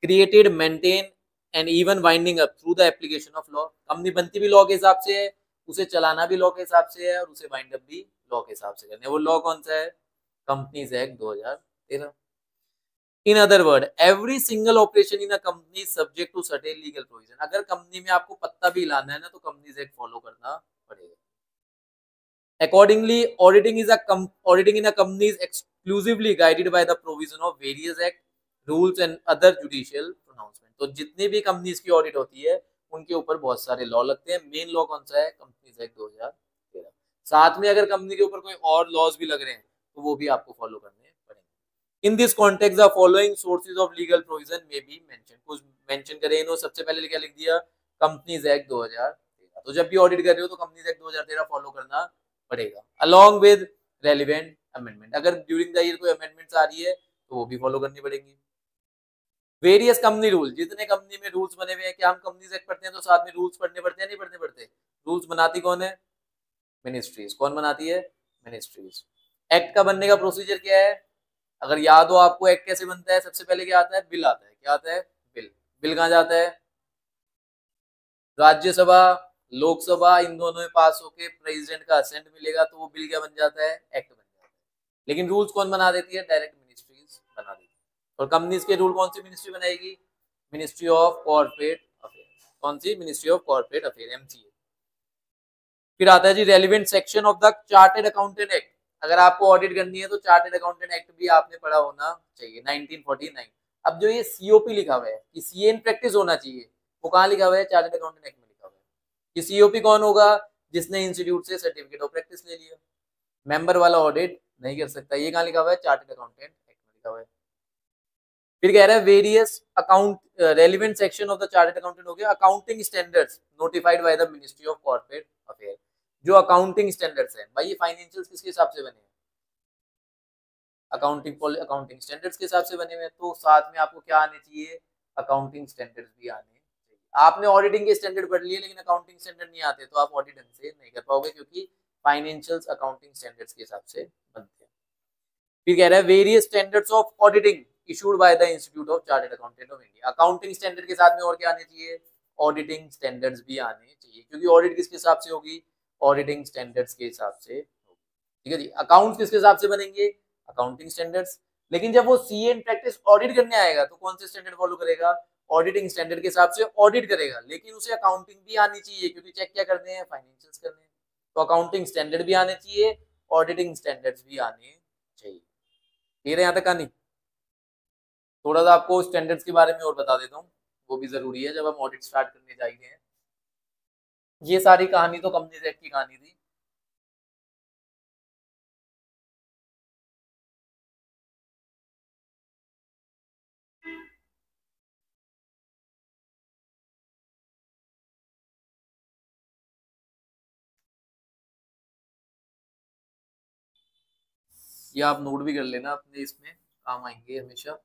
A: created, maintained and even winding up through the application of law. Company बनती भी लॉ के हिसाब से है, उसे चलाना भी लॉ के हिसाब से है और उसे वाइंड अप भी लॉ के हिसाब से करना है। वो लॉ कौन सा है? Companies act 2013। In other word, every single operation in a company subject to certain legal provision. अगर कंपनी में आपको पत्ता भी हिलाना है ना, तो कंपनीज एक्ट फॉलो करना पड़ेगा। Accordingly, auditing in a company is exclusively guided by the provision of various act, rules and other judicial pronouncement. तो जितनी भी कंपनीज की ऑडिट होती है, उनके ऊपर बहुत सारे लॉ लगते हैं। मेन लॉ कौन सा है? Companies act 2013। साथ में अगर कंपनी के ऊपर कोई और लॉज भी लग रहे हैं, तो वो भी आपको फॉलो करने पड़ेंगे। इन this context the following sources of legal provision में बी मेंशन। कुछ मेंशन करें इन्होंने, सबसे पहले क्या लिख दिया? Companies act 2013। तो जब भी ऑडिट कर रहे हो तो कंपनीज एक्ट 2013 फॉलो करना पड़ेगा, अलॉन्ग विद रेलिवेंट अमेंडमेंट। अगर ड्यूरिंग द ईयर कोई अमेंडमेंट्स आ रही है तो वो भी फॉलो करनी पड़ेगी। वेरियस कंपनी रूल, जितने कंपनी में रूल्स बने हुए हैं, क्या हम कंपनीज एक्ट पढ़ते हैं तो साथ में रूल्स पढ़ने पड़ते हैं? नहीं पढ़ने पड़ते। रूल्स बनाती कौन है? मिनिस्ट्रीज। कौन बनाती है? मिनिस्ट्रीज। एक्ट का बनने का प्रोसीजर क्या है? अगर याद हो आपको, एक्ट कैसे बनता है? सबसे पहले क्या आता है? बिल आता है। क्या आता है? बिल। बिल कहाँ जाता है? राज्यसभा, लोकसभा, इन दोनों में पास होके प्रेसिडेंट का असेंट मिलेगा तो वो बिल क्या बन जाता है? एक्ट बन जाता है। लेकिन रूल्स कौन बना देती है? डायरेक्ट मिनिस्ट्रीज बना देती है। और कंपनीज के रूल कौन सी मिनिस्ट्री बनाएगी? Ministry of corporate affair. कौन सी? Ministry of corporate affair, MCA. फिर आता है जी relevant section of the chartered accountant act. अगर आपको ऑडिट करनी है तो चार्टेड अकाउंटेंट एक्ट भी आपने पढ़ा होना चाहिए, 1949। अब जो ये सीओपी लिखा हुआ है कि सीए इन प्रैक्टिस होना चाहिए, वो कहाँ लिखा हुआ है? चार्टेड अकाउंटेंट एक्ट में लिखा हुआ है। कि सीओपी कौन होगा? जिसने इंस्टीट्यूट से सर्टिफिकेट ऑफ प्रैक्टिस ले लिया। मेंबर वाला ऑडिट नहीं कर सकता। ये कहाँ लिखा हुआ है? चार्टेड अकाउंटेंट एक्ट में लिखा हुआ है। फिर कह रहा है various account relevant section of the chartered accountant हो गया accounting standards notified by the ministry of corporate affair. जो अकाउंटिंग स्टैंडर्ड्स है भाई, ये फाइनेंशियल्स किसके हिसाब से बने हैं? अकाउंटिंग स्टैंडर्ड्स के हिसाब से बने हुए हैं। तो साथ में आपको क्या आने चाहिए? अकाउंटिंग स्टैंडर्ड्स भी आने चाहिए। आपने ऑडिटिंग के स्टैंडर्ड पढ़ लिए लेकिन अकाउंटिंग स्टैंडर्ड नहीं आते, तो आप ऑडिट ढंग से नहीं कर पाओगे, क्योंकि फाइनेंशियल्स अकाउंटिंग स्टैंडर्ड्स के हिसाब से बनते हैं। फिर कह रहा है various standards of auditing issued by the institute of chartered accountant of India. Accounting standard के साथ में और क्या आने चाहिए? ऑडिटिंग स्टैंडर्ड्स भी आने चाहिए, क्योंकि ऑडिट किसके हिसाब से होगी? ऑडिटिंग स्टैंडर्ड्स के हिसाब से होगी। ठीक है जी। अकाउंट्स किसके हिसाब से बनेंगे? Accounting standards. लेकिन जब वो सीए इन प्रैक्टिस ऑडिट करने आएगा तो कौन से स्टैंडर्ड फॉलो करेगा? ऑडिटिंग स्टैंडर्ड के हिसाब से ऑडिट करेगा, लेकिन उसे अकाउंटिंग भी आनी चाहिए, क्योंकि चेक क्या करने हैं? फाइनेंशियल्स करने हैं। तो अकाउंटिंग स्टैंडर्ड भी आने चाहिए, ऑडिटिंग स्टैंडर्ड्स भी आने चाहिए। क्लियर है यहाँ तक कहानी? थोड़ा सा आपको स्टैंडर्ड्स के बारे में और बता देता हूँ, वो भी जरूरी है जब हम ऑडिट स्टार्ट करने जाएंगे हैं। ये सारी कहानी तो कंपनीज एक्ट की कहानी थी। ये आप नोट भी कर लेना अपने इसमें, काम आएंगे हमेशा।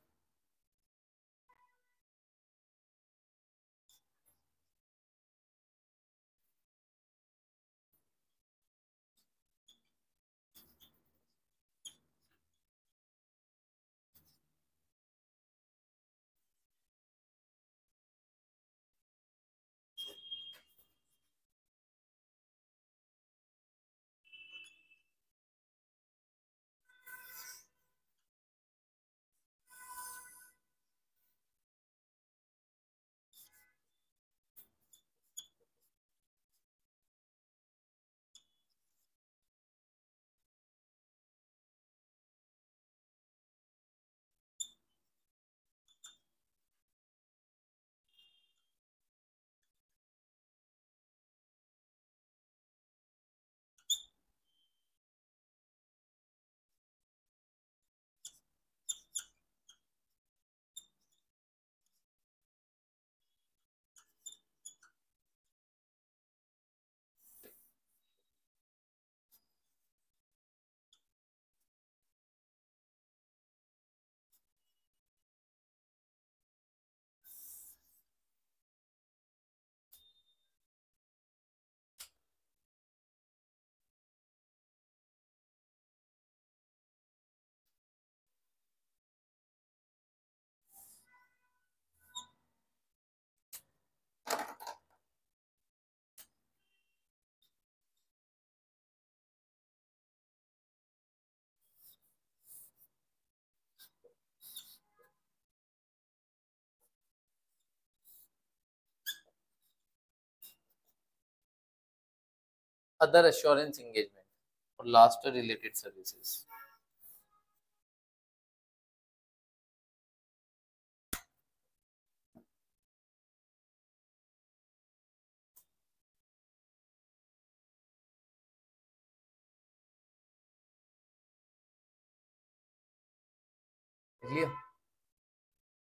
A: अदर एश्योरेंस एंगेजमेंट और लास्ट रिलेटेड सर्विसेज।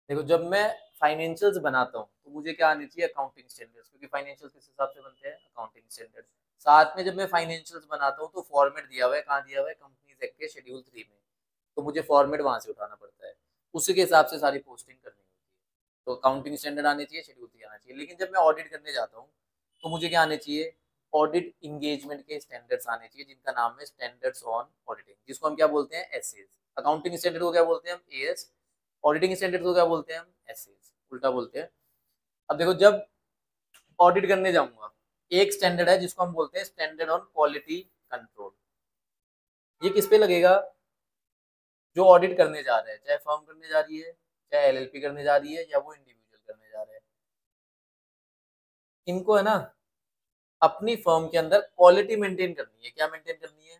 A: देखो जब मैं फाइनेंशियल्स बनाता हूँ तो मुझे क्या आनी चाहिए, अकाउंटिंग स्टैंडर्ड्स, क्योंकि फाइनेंशियल्स किस हिसाब से बनते हैं, अकाउंटिंग स्टैंडर्ड्स। साथ में जब मैं फाइनेंशियल्स बनाता हूँ तो फॉर्मेट दिया हुआ है, कहाँ दिया हुआ है, कंपनीज एक्ट के शेड्यूल 3 में। तो मुझे फॉर्मेट वहां से उठाना पड़ता है, उसी के हिसाब से सारी पोस्टिंग करनी होती है। तो अकाउंटिंग स्टैंडर्ड आने चाहिए, शेड्यूल 3 आना चाहिए। लेकिन जब मैं ऑडिट करने जाता हूँ तो मुझे क्या आने चाहिए, ऑडिट इंगेजमेंट के स्टैंडर्ड्स आने चाहिए, जिनका नाम है स्टैंडर्ड्स ऑन ऑडिटिंग, जिसको हम क्या बोलते हैं, एसएस। अकाउंटिंग स्टैंडर्ड को क्या बोलते हैं हम, एएस। ऑडिटिंग स्टैंडर्ड को क्या बोलते हैं हम, एसएस, उल्टा बोलते हैं। अब देखो जब ऑडिट करने जाऊंगा, एक स्टैंडर्ड है जिसको हम बोलते हैं स्टैंडर्ड ऑन क्वालिटी कंट्रोल। ये किस पे लगेगा, जो ऑडिट करने जा रहे हैं, चाहे फर्म करने जा रही है, चाहे एलएलपी करने जा रही है, या वो इंडिविजुअल करने जा रहे हैं। इनको है ना अपनी फर्म के अंदर क्वालिटी मेंटेन करनी है। क्या मेंटेन करनी है,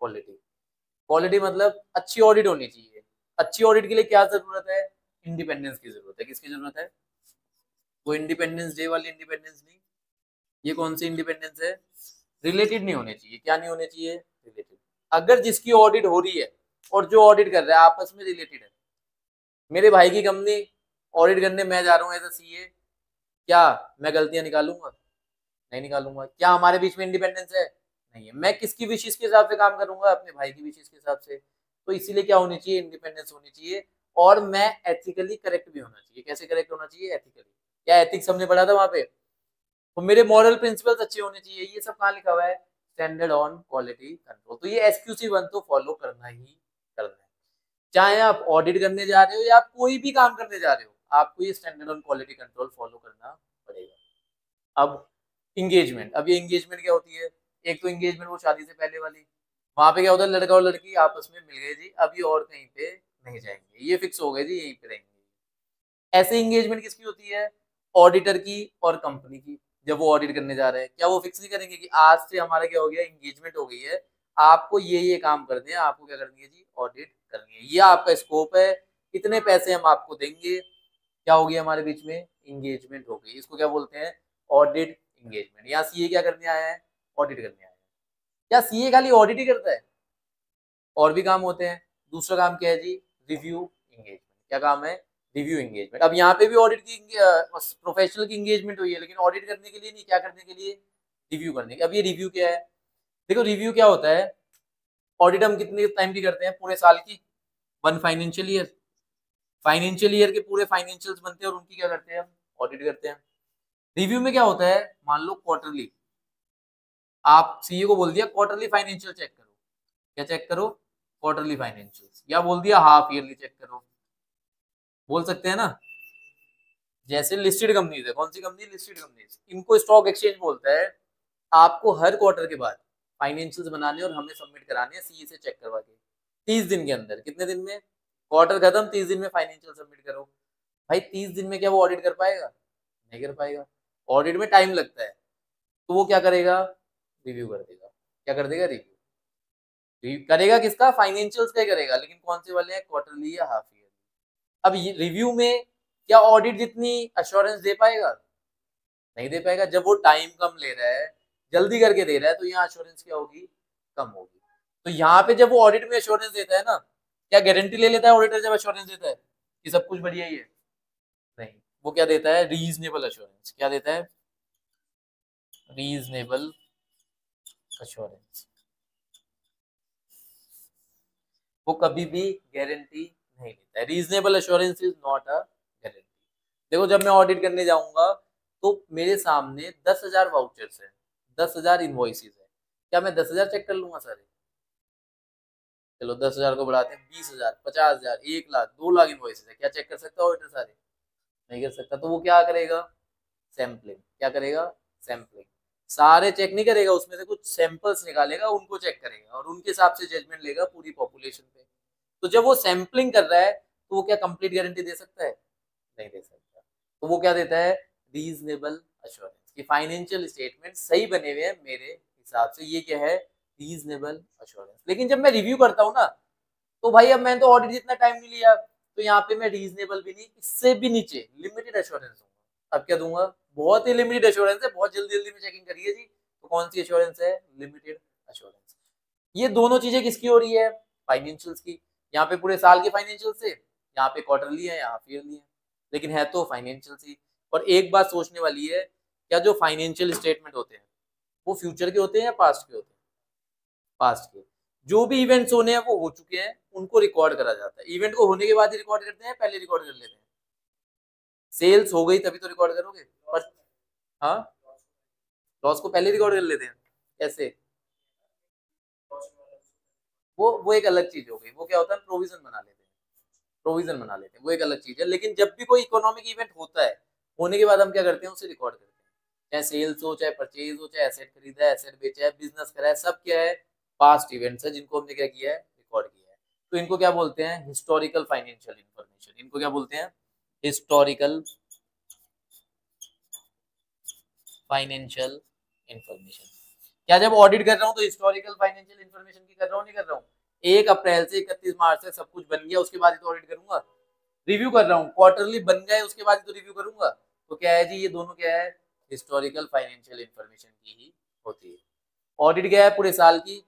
A: क्वालिटी। क्वालिटी मतलब अच्छी ऑडिट होनी चाहिए। अच्छी ऑडिट के लिए क्या जरूरत है, इंडिपेंडेंस की जरूरत है। किसकी जरूरत है, वो इंडिपेंडेंस डे वाली इंडिपेंडेंस नहीं। ये कौन सी इंडिपेंडेंस है, रिलेटेड नहीं होने चाहिए। क्या नहीं होने चाहिए, रिलेटेड। अगर जिसकी ऑडिट हो रही है और जो ऑडिट कर रहा है आपस में रिलेटेड है, मेरे भाई की कंपनी ऑडिट करने मैं जा रहा हूँ एज अ सीए, क्या मैं गलतियां निकालूंगा, नहीं निकालूंगा। क्या हमारे बीच में इंडिपेंडेंस है, नहीं है। मैं किसकी विशेष के हिसाब से काम करूंगा, अपने भाई की विशेष के हिसाब से। तो इसीलिए क्या होनी चाहिए, इंडिपेंडेंस होनी चाहिए। और मैं एथिकली करेक्ट भी होना चाहिए। कैसे करेक्ट होना चाहिए, एथिकली। क्या एथिक्स हमने पढ़ा था वहां पे, तो मेरे मॉरल प्रिंसिपल्स अच्छे होने चाहिए। ये सब कहाँ लिखा हुआ है, स्टैंडर्ड ऑन क्वालिटी कंट्रोल। तो ये एसक्यूसी 1 तो फॉलो करना ही करना है। चाहे आप ऑडिट करने जा रहे हो या आप कोई भी काम करने जा रहे हो, आपको ये standard on quality control follow करना पड़ेगा। अब इंगेजमेंट, अब ये इंगेजमेंट क्या होती है, एक तो इंगेजमेंट वो शादी से पहले वाली, वहां पे क्या होता है, लड़का और लड़की आपस में मिल गए जी, अभी और कहीं पे नहीं जाएंगे, ये फिक्स हो गए जी, यहीं पे रहेंगे। ऐसे एंगेजमेंट किसकी होती है, ऑडिटर की और कंपनी की। जब वो ऑडिट करने जा रहे हैं, क्या वो फिक्स नहीं करेंगे कि आज से हमारा क्या हो गया, एंगेजमेंट हो गई है, आपको ये काम करने हैं, आपको क्या करनी है जी, ऑडिट करनी है, ये आपका स्कोप है, इतने पैसे हम आपको देंगे। क्या हो गया हमारे बीच में, एंगेजमेंट हो गई। इसको क्या बोलते हैं, ऑडिट एंगेजमेंट। यहाँ सीए क्या करने आया है, ऑडिट करने आया है। क्या सीए खाली ऑडिट ही करता है, और भी काम होते हैं। दूसरा काम क्या है जी, रिव्यू एंगेजमेंट। क्या काम है, रिव्यू एंगेजमेंट। अब यहाँ पे भी ऑडिट की प्रोफेशनल की एंगेजमेंट हुई है, लेकिन ऑडिट करने के लिए नहीं, क्या करने के लिए, रिव्यू करने के। अब ये रिव्यू क्या है, देखो रिव्यू क्या होता है, ऑडिट हम कितने टाइम की करते हैं, पूरे साल की। वन फाइनेंशियल ईयर के पूरे फाइनेंशियल्स बनते हैं और उनकी क्या करते हैं हम, ऑडिट करते हैं। रिव्यू में क्या होता है, मान लो क्वार्टरली, आप सीए को बोल दिया क्वार्टरली फाइनेंशियल चेक करो, क्या चेक करो, क्वार्टरली फाइनेंशियल्स, या बोल दिया हाफ ईयरली चेक करो, बोल सकते हैं ना। जैसे लिस्टेड कंपनीज है, कौन सी कंपनी, लिस्टेड कंपनीज, इनको स्टॉक एक्सचेंज बोलता है। आपको हर क्वार्टर के बाद फाइनेंशियल्स बनाने और हमें सबमिट कराने हैं सीए से चेक करवा के 30 दिन के अंदर। कितने दिन में, क्वार्टर खत्म 30 दिन में फाइनेंशियल सबमिट करो। भाई 30 दिन में क्या वो ऑडिट कर पाएगा, नहीं कर पाएगा, ऑडिट में टाइम लगता है। तो वो क्या करेगा, रिव्यू कर देगा। क्या कर देगा, रिव्यू करेगा, किसका, फाइनेंशियल्स का ही करेगा, लेकिन कौन से वाले हैं, क्वार्टरली या हाफ ईयर। अब रिव्यू में क्या ऑडिट जितनी अश्योरेंस दे पाएगा, नहीं दे पाएगा। जब वो टाइम कम ले रहा है, जल्दी करके दे रहा है, तो यहाँ अश्योरेंस क्या होगी, कम होगी। तो यहाँ पे जब वो ऑडिट में अश्योरेंस देता है ना, क्या गारंटी ले लेता है ऑडिटर जब अश्योरेंस देता है कि सब कुछ बढ़िया ही है, नहीं, वो क्या देता है, रीजनेबल अश्योरेंस। क्या देता है, रीजनेबल अश्योरेंस। वो कभी भी गारंटी नहीं लेता है। Reasonable assurance is not a guarantee. देखो जब मैं ऑडिट करने जाऊंगा तो मेरे सामने 10,000 वाउचर्स है, 10,000 इनवॉइसेस है, क्या मैं 10,000 चेक कर लूंगा सारे, चलो 10,000 को बढ़ाते हैं, 20,000, 50,000, 1 लाख, 2 लाख इनवॉइसेस है, क्या चेक कर सकता है ऑडिटर सारे, नहीं कर सकता। तो वो क्या करेगा, सैम्पलिंग। क्या करेगा, सैम्पलिंग। सारे चेक नहीं करेगा, उसमें से कुछ सैंपल्स निकालेगा, उनको चेक करेगा और उनके हिसाब से जजमेंट लेगा पूरी पॉपुलेशन पे। तो जब वो सैम्पलिंग कर रहा है तो वो क्या कंप्लीट गारंटी दे सकता है, नहीं दे सकता। तो वो क्या देता है, रीजनेबल अश्योरेंस कि फाइनेंशियल स्टेटमेंट सही बने हुए हैं मेरे हिसाब से, ये क्या है, रीजनेबल अश्योरेंस। लेकिन जब मैं रिव्यू करता हूँ ना, तो भाई अब मैंने तो ऑडिट जितना टाइम नहीं लिया, तो यहाँ पे मैं रीजनेबल भी नहीं, इससे भी नीचे लिमिटेड एश्योरेंस दूंगा। अब क्या दूंगा, बहुत ही लिमिटेड एश्योरेंस है, बहुत जल्दी जल्दी में चेकिंग करिए जी। तो कौन सी एश्योरेंस है, लिमिटेड एश्योरेंस। ये दोनों चीजें किसकी हो रही है, फाइनेंशियल्स की। यहाँ पे पूरे साल के फाइनेंशियल्स है, यहाँ पे क्वार्टरली है, यहाँ ईयरली है, लेकिन है तो फाइनेंशियल्स ही। और एक बात सोचने वाली है, क्या जो फाइनेंशियल स्टेटमेंट होते हैं वो फ्यूचर के होते हैं या पास्ट के होते हैं, पास्ट के। जो भी इवेंट्स होने हैं वो हो चुके हैं, उनको रिकॉर्ड करा जाता है। इवेंट को होने के बाद ही रिकॉर्ड करते हैं, पहले रिकॉर्ड कर लेते हैं, सेल्स हो गई तभी तो रिकॉर्ड करोगे। पर हाँ, लॉस को पहले रिकॉर्ड कर लेते हैं, कैसे, वो एक अलग चीज हो गई। वो क्या होता है, प्रोविजन बना लेते हैं, प्रोविजन बना लेते हैं, वो एक अलग चीज है। लेकिन जब भी कोई इकोनॉमिक इवेंट होता है, होने के बाद हम क्या करते हैं, उसे रिकॉर्ड करते हैं। चाहे सेल्स हो, चाहे परचेज हो, चाहे एसेट खरीदा है, एसेट बेचा है, बिजनेस करा है, सब क्या है, पास्ट इवेंट्स है जिनको हमने क्या किया है, रिकॉर्ड किया है। तो इनको क्या बोलते हैं, हिस्टोरिकल फाइनेंशियल इंफॉर्मेशन। इनको क्या बोलते हैं, हिस्टोरिकल फाइनेंशियल इंफॉर्मेशन। क्या जब ऑडिट कर रहा हूँ तो हिस्टोरिकल फाइनेंशियल इंफॉर्मेशन की कर रहा हूँ, नहीं कर रहा हूँ। 1 अप्रैल से 31 मार्च से सब कुछ बन गया, उसके बाद ही तो ऑडिट करूंगा। रिव्यू कर रहा हूँ, क्वार्टरली बन गए, उसके बाद ही तो रिव्यू करूंगा। तो क्या है जी, ये दोनों क्या है, हिस्टोरिकल फाइनेंशियल इंफॉर्मेशन की ही होती है। ऑडिट क्या है, पूरे साल की।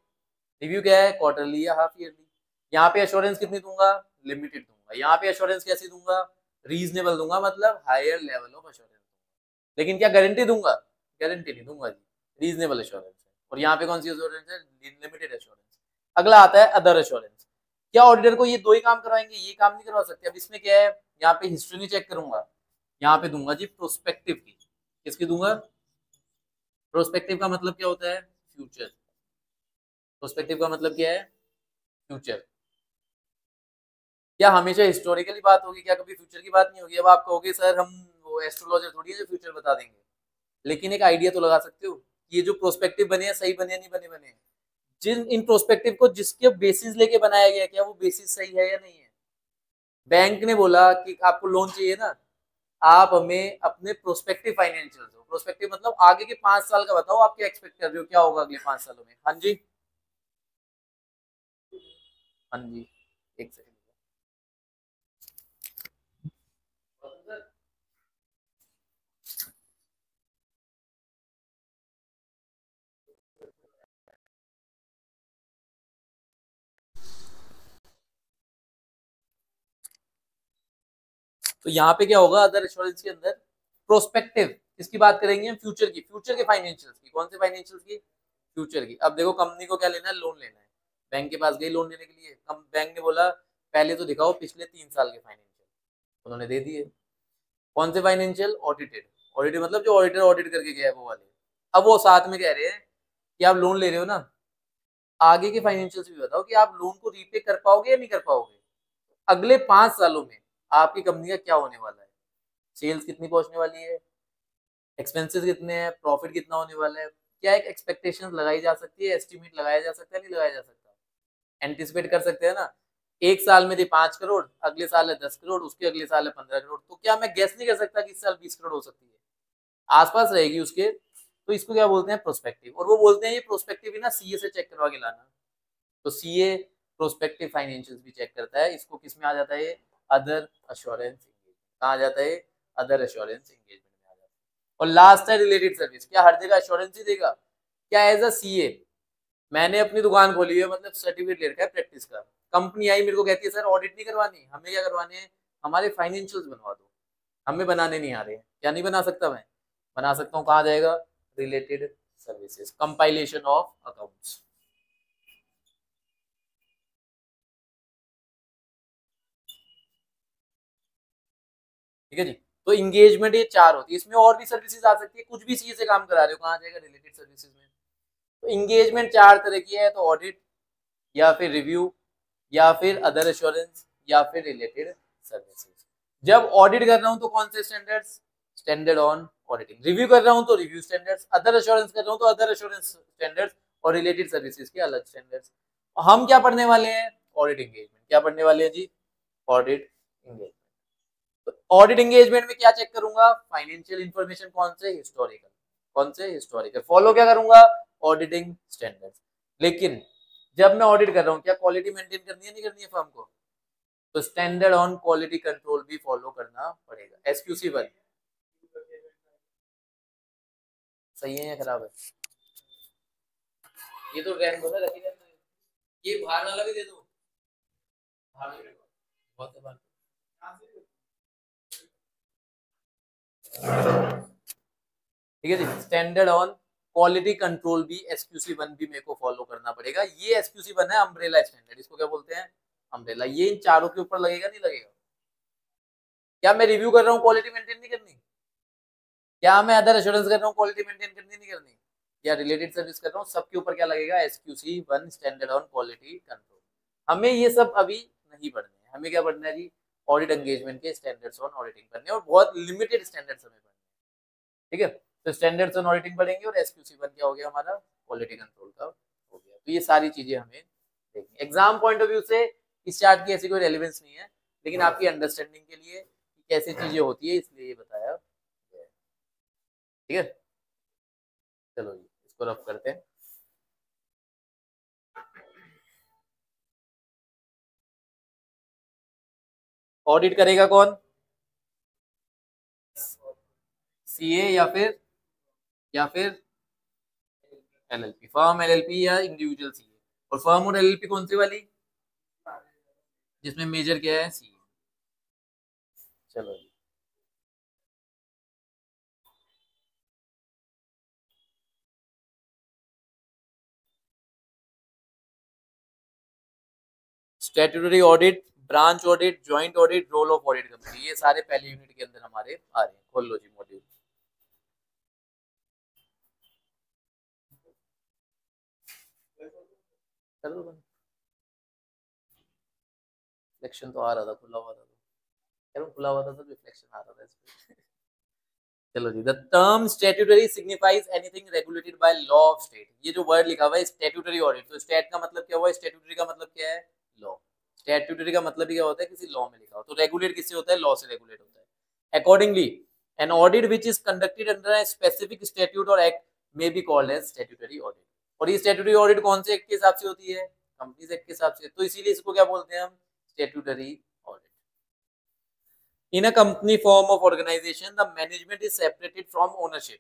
A: रिव्यू क्या है, क्वार्टरली या हाफ ईयरली। यहाँ पे एश्योरेंस कितनी दूंगा, लिमिटेड दूंगा। यहाँ पे एश्योरेंस कैसी दूंगा, रीजनेबल दूंगा, मतलब हायर लेवल ऑफ एश्योरेंस। लेकिन क्या गारंटी दूंगा, गारंटी नहीं दूंगा जी, रीजनेबल एश्योरेंस है। और यहाँ पे कौन सी एश्योरेंस है, लिमिटेड एश्योरेंस। अगला आता है अदर एश्योरेंस। क्या ऑडिटर को ये दो ही काम करवाएंगे, ये काम नहीं करवा सकते। अब इसमें क्या है, यहाँ पे हिस्ट्री नहीं चेक करूंगा, यहाँ पे दूंगा जी प्रोस्पेक्टिव की। किसकी दूंगा, प्रोस्पेक्टिव का मतलब क्या होता है, फ्यूचर। प्रोस्पेक्टिव का मतलब क्या है, फ्यूचर। क्या हमेशा हिस्टोरिकली बात होगी, क्या कभी फ्यूचर की बात नहीं होगी। अब आप कहोगे सर हम वो एस्ट्रोलॉजर थोड़ी है जो फ्यूचर बता देंगे, लेकिन एक आइडिया तो लगा सकते हो कि ये जो प्रोस्पेक्टिव बने हैं सही बने हैं, नहीं बने बने हैं। जिन इन प्रोस्पेक्टिव को जिसके बेसिस लेके बनाया गया, क्या वो बेसिस सही है या नहीं है। बैंक ने बोला कि आपको लोन चाहिए ना, आप हमें अपने प्रोस्पेक्टिव फाइनेंशियल दो। प्रोस्पेक्टिव मतलब आगे के 5 साल का बताओ, आप क्या एक्सपेक्ट कर रहे हो, क्या होगा अगले 5 सालों में। हाँ जी, हाँ जी, एक सेकंड। तो यहाँ पे क्या होगा, अदर इंश्योरेंस के अंदर प्रोस्पेक्टिव किसकी बात करेंगे हम, फ्यूचर की, फ्यूचर के फाइनेंशियल्स की। कौन से फाइनेंशियल्स की, फ्यूचर की। अब देखो कंपनी को क्या लेना है, लोन लेना है, बैंक के पास गई लोन लेने के लिए। बैंक ने बोला पहले तो दिखाओ पिछले 3 साल के फाइनेंशियल, उन्होंने दे दिए। कौन से फाइनेंशियल? ऑडिटेड। ऑडिटेड मतलब जो ऑडिटर ऑडिट करके गया है वो वाले। अब वो साथ में कह रहे हैं कि आप लोन ले रहे हो ना, आगे के फाइनेंशियल्स भी बताओ कि आप लोन को रीपे कर पाओगे या नहीं कर पाओगे। अगले 5 सालों में आपकी कंपनी का क्या होने वाला है, सेल्स कितनी पहुंचने वाली है, एक्सपेंसेस कितने हैं, प्रॉफिट कितना होने वाला है, क्या एक एक्सपेक्टेशन लगाई जा सकती है, एस्टिमेट लगाया जा सकता है, नहीं लगाया जा सकता, एंटिसिपेट कर सकते हैं ना। एक साल में थी 5 करोड़, अगले साल है 10 करोड़, उसके अगले साल है 15 करोड़, तो क्या मैं गेस नहीं कर सकता कि इस साल 20 करोड़ हो सकती है, आसपास रहेगी उसके। तो इसको क्या बोलते हैं? प्रोस्पेक्टिव। और वो बोलते हैं ये प्रोस्पेक्टिव ही ना सीए से चेक करवा के लाना। तो सीए प्रोस्पेक्टिव फाइनेंशियल्स भी चेक करता है। इसको किस में आ जाता है? Other assurance engagement. कहाँ आ जाता है? अदर अश्योरेंस एंगेजमेंट में आ जाता है। और लास्ट है रिलेटेड सर्विस। क्या हर जगह अश्योरेंस ही देगा? क्या एज अ सीए मैंने अपनी दुकान खोली है, मतलब सर्टिफिकेट ले रखा है प्रैक्टिस का, कंपनी आई मेरे को कहती है सर ऑडिट नहीं करवानी, हमें क्या करवाने हैं? हमारे फाइनेंशियल्स बनवा दो। हमें बनाने नहीं आ रहे हैं, क्या नहीं बना सकता मैं? बना सकता हूँ। कहाँ जाएगा? Related services, compilation of accounts. ठीक है जी। तो इंगेजमेंट ये 4 होती है, इसमें और भी सर्विसेज आ सकती है, कुछ भी चीज से काम करा रहे हो, कहाँ जाएगा? रिलेटेड सर्विसेज में। तो इंगेजमेंट 4 तरह की है, तो ऑडिट, या फिर रिव्यू, या फिर अदर एश्योरेंस, या फिर रिलेटेड सर्विसेज। जब ऑडिट कर रहा हूं तो कौन से standards? Standard on auditing. Review कर रहा हूं तो रिव्यू स्टैंडर्ड्स, अदर एश्योरेंस कर रहा हूं तो अदर एश्योरेंस स्टैंडर्ड्स, और रिलेटेड सर्विसेज के अलग स्टैंडर्ड्स। हम क्या पढ़ने वाले हैं? Audit engagement. क्या पढ़ने वाले हैं जी? Audit engagement. तो ऑडिट एंगेजमेंट में क्या चेक करूंगा? Financial information. कौन से? हिस्टोरिकल। कौन से? हिस्टोरिकल। फॉलो क्या करूंगा? Auditing standards. लेकिन जब मैं ऑडिट कर रहा हूँ, क्या क्वालिटी मेंटेन करनी है नहीं करनी है फर्म को? तो स्टैंडर्ड ऑन क्वालिटी कंट्रोल भी फॉलो करना पड़ेगा। SQC 1 सही है या खराब है? ये तो रैंक बोला रखी रहना है। ये बाहर वाला भी दे दो, बाहर वाला भी। बहुत है बाहर। ठीक है जी। स्टैंडर्ड ऑन क्वालिटी कंट्रोल भी SQC 1 भी मेरे को फॉलो करना पड़ेगा। ये SQC 1 है अम्ब्रेला स्टैंडर्ड, इसको क्या बोलते हैं? अम्ब्रेला। ये इन चारों के ऊपर लगेगा नहीं लगेगा? क्या मैं रिव्यू कर रहा हूँ क्वालिटी मेंटेन नहीं करनी? क्या मैं अदर एश्योरेंस कर रहा हूँ क्वालिटी मेंटेन करनी नहीं करनी? या रिलेटेड सर्विस कर रहा हूँ, सबके ऊपर क्या लगेगा? SQC 1 standard on quality control. हमें ये सब अभी नहीं पढ़ने हैं, हमें क्या पढ़ना है जी? ऑडिट एंगेजमेंट के स्टैंडर्ड्स ऑन ऑडिटिंग पढ़ने हैं, और बहुत लिमिटेड स्टैंडर्ड्स हमें पढ़ने हैं। ठीक है, तो स्टैंडर्ड्स ऑन ऑडिटिंग पढ़ेंगे, और SQC 1 क्या हो गया हमारा? क्वालिटी कंट्रोल का हो गया। तो ये सारी चीजें हमें देखनी। एग्जाम पॉइंट ऑफ व्यू से इस चार्ट की ऐसी कोई रेलिवेंस नहीं है, लेकिन आपकी अंडरस्टैंडिंग के लिए कैसी चीजें होती है इसलिए ये बताया गया है। ठीक है, चलो जी इसको रफ करते हैं। ऑडिट करेगा कौन? सीए या फिर LLP। फर्म, LLP या इंडिविजुअल सीए। और फर्म और LLP कौन सी वाली? जिसमें मेजर क्या है? सीए। चलो जी। Statutory audit, branch audit, joint audit, role of audit company, ये सारे पहले यूनिट के अंदर हमारे आ रहे हैं। खोल लो जी मॉड्यूल। चलो बंद। रिफ्लेक्शन तो आ रहा था, खुला हुआ था तो खुला हुआ था तो रिफ्लेक्शन आ रहा था इसमें। चलो जी। The term statutory signifies anything regulated by law of state. ये जो वर्ड लिखा हुआ है स्टैट्यूटरी ऑडिट, तो स्टैट का मतलब क्या हुआ? स्टैट्यूटरी का मतलब क्या है? लॉ। स्टैट्यूटरी का मतलब ही क्या होता है? किसी लॉ में लिखा हो। तो रेगुलेट किससे होता है? लॉ से रेगुलेट होता है। Accordingly an audit which is conducted under a specific statute और act may be called as statutory audit. और ये स्टैट्यूटरी ऑडिट कौन से एक्ट के हिसाब से होती है? कंपनीज एक्ट के हिसाब से। तो इसीलिए इसको क्या बोलते हैं हम? Statutory audit. In a company form of organization, the management is separated from ownership.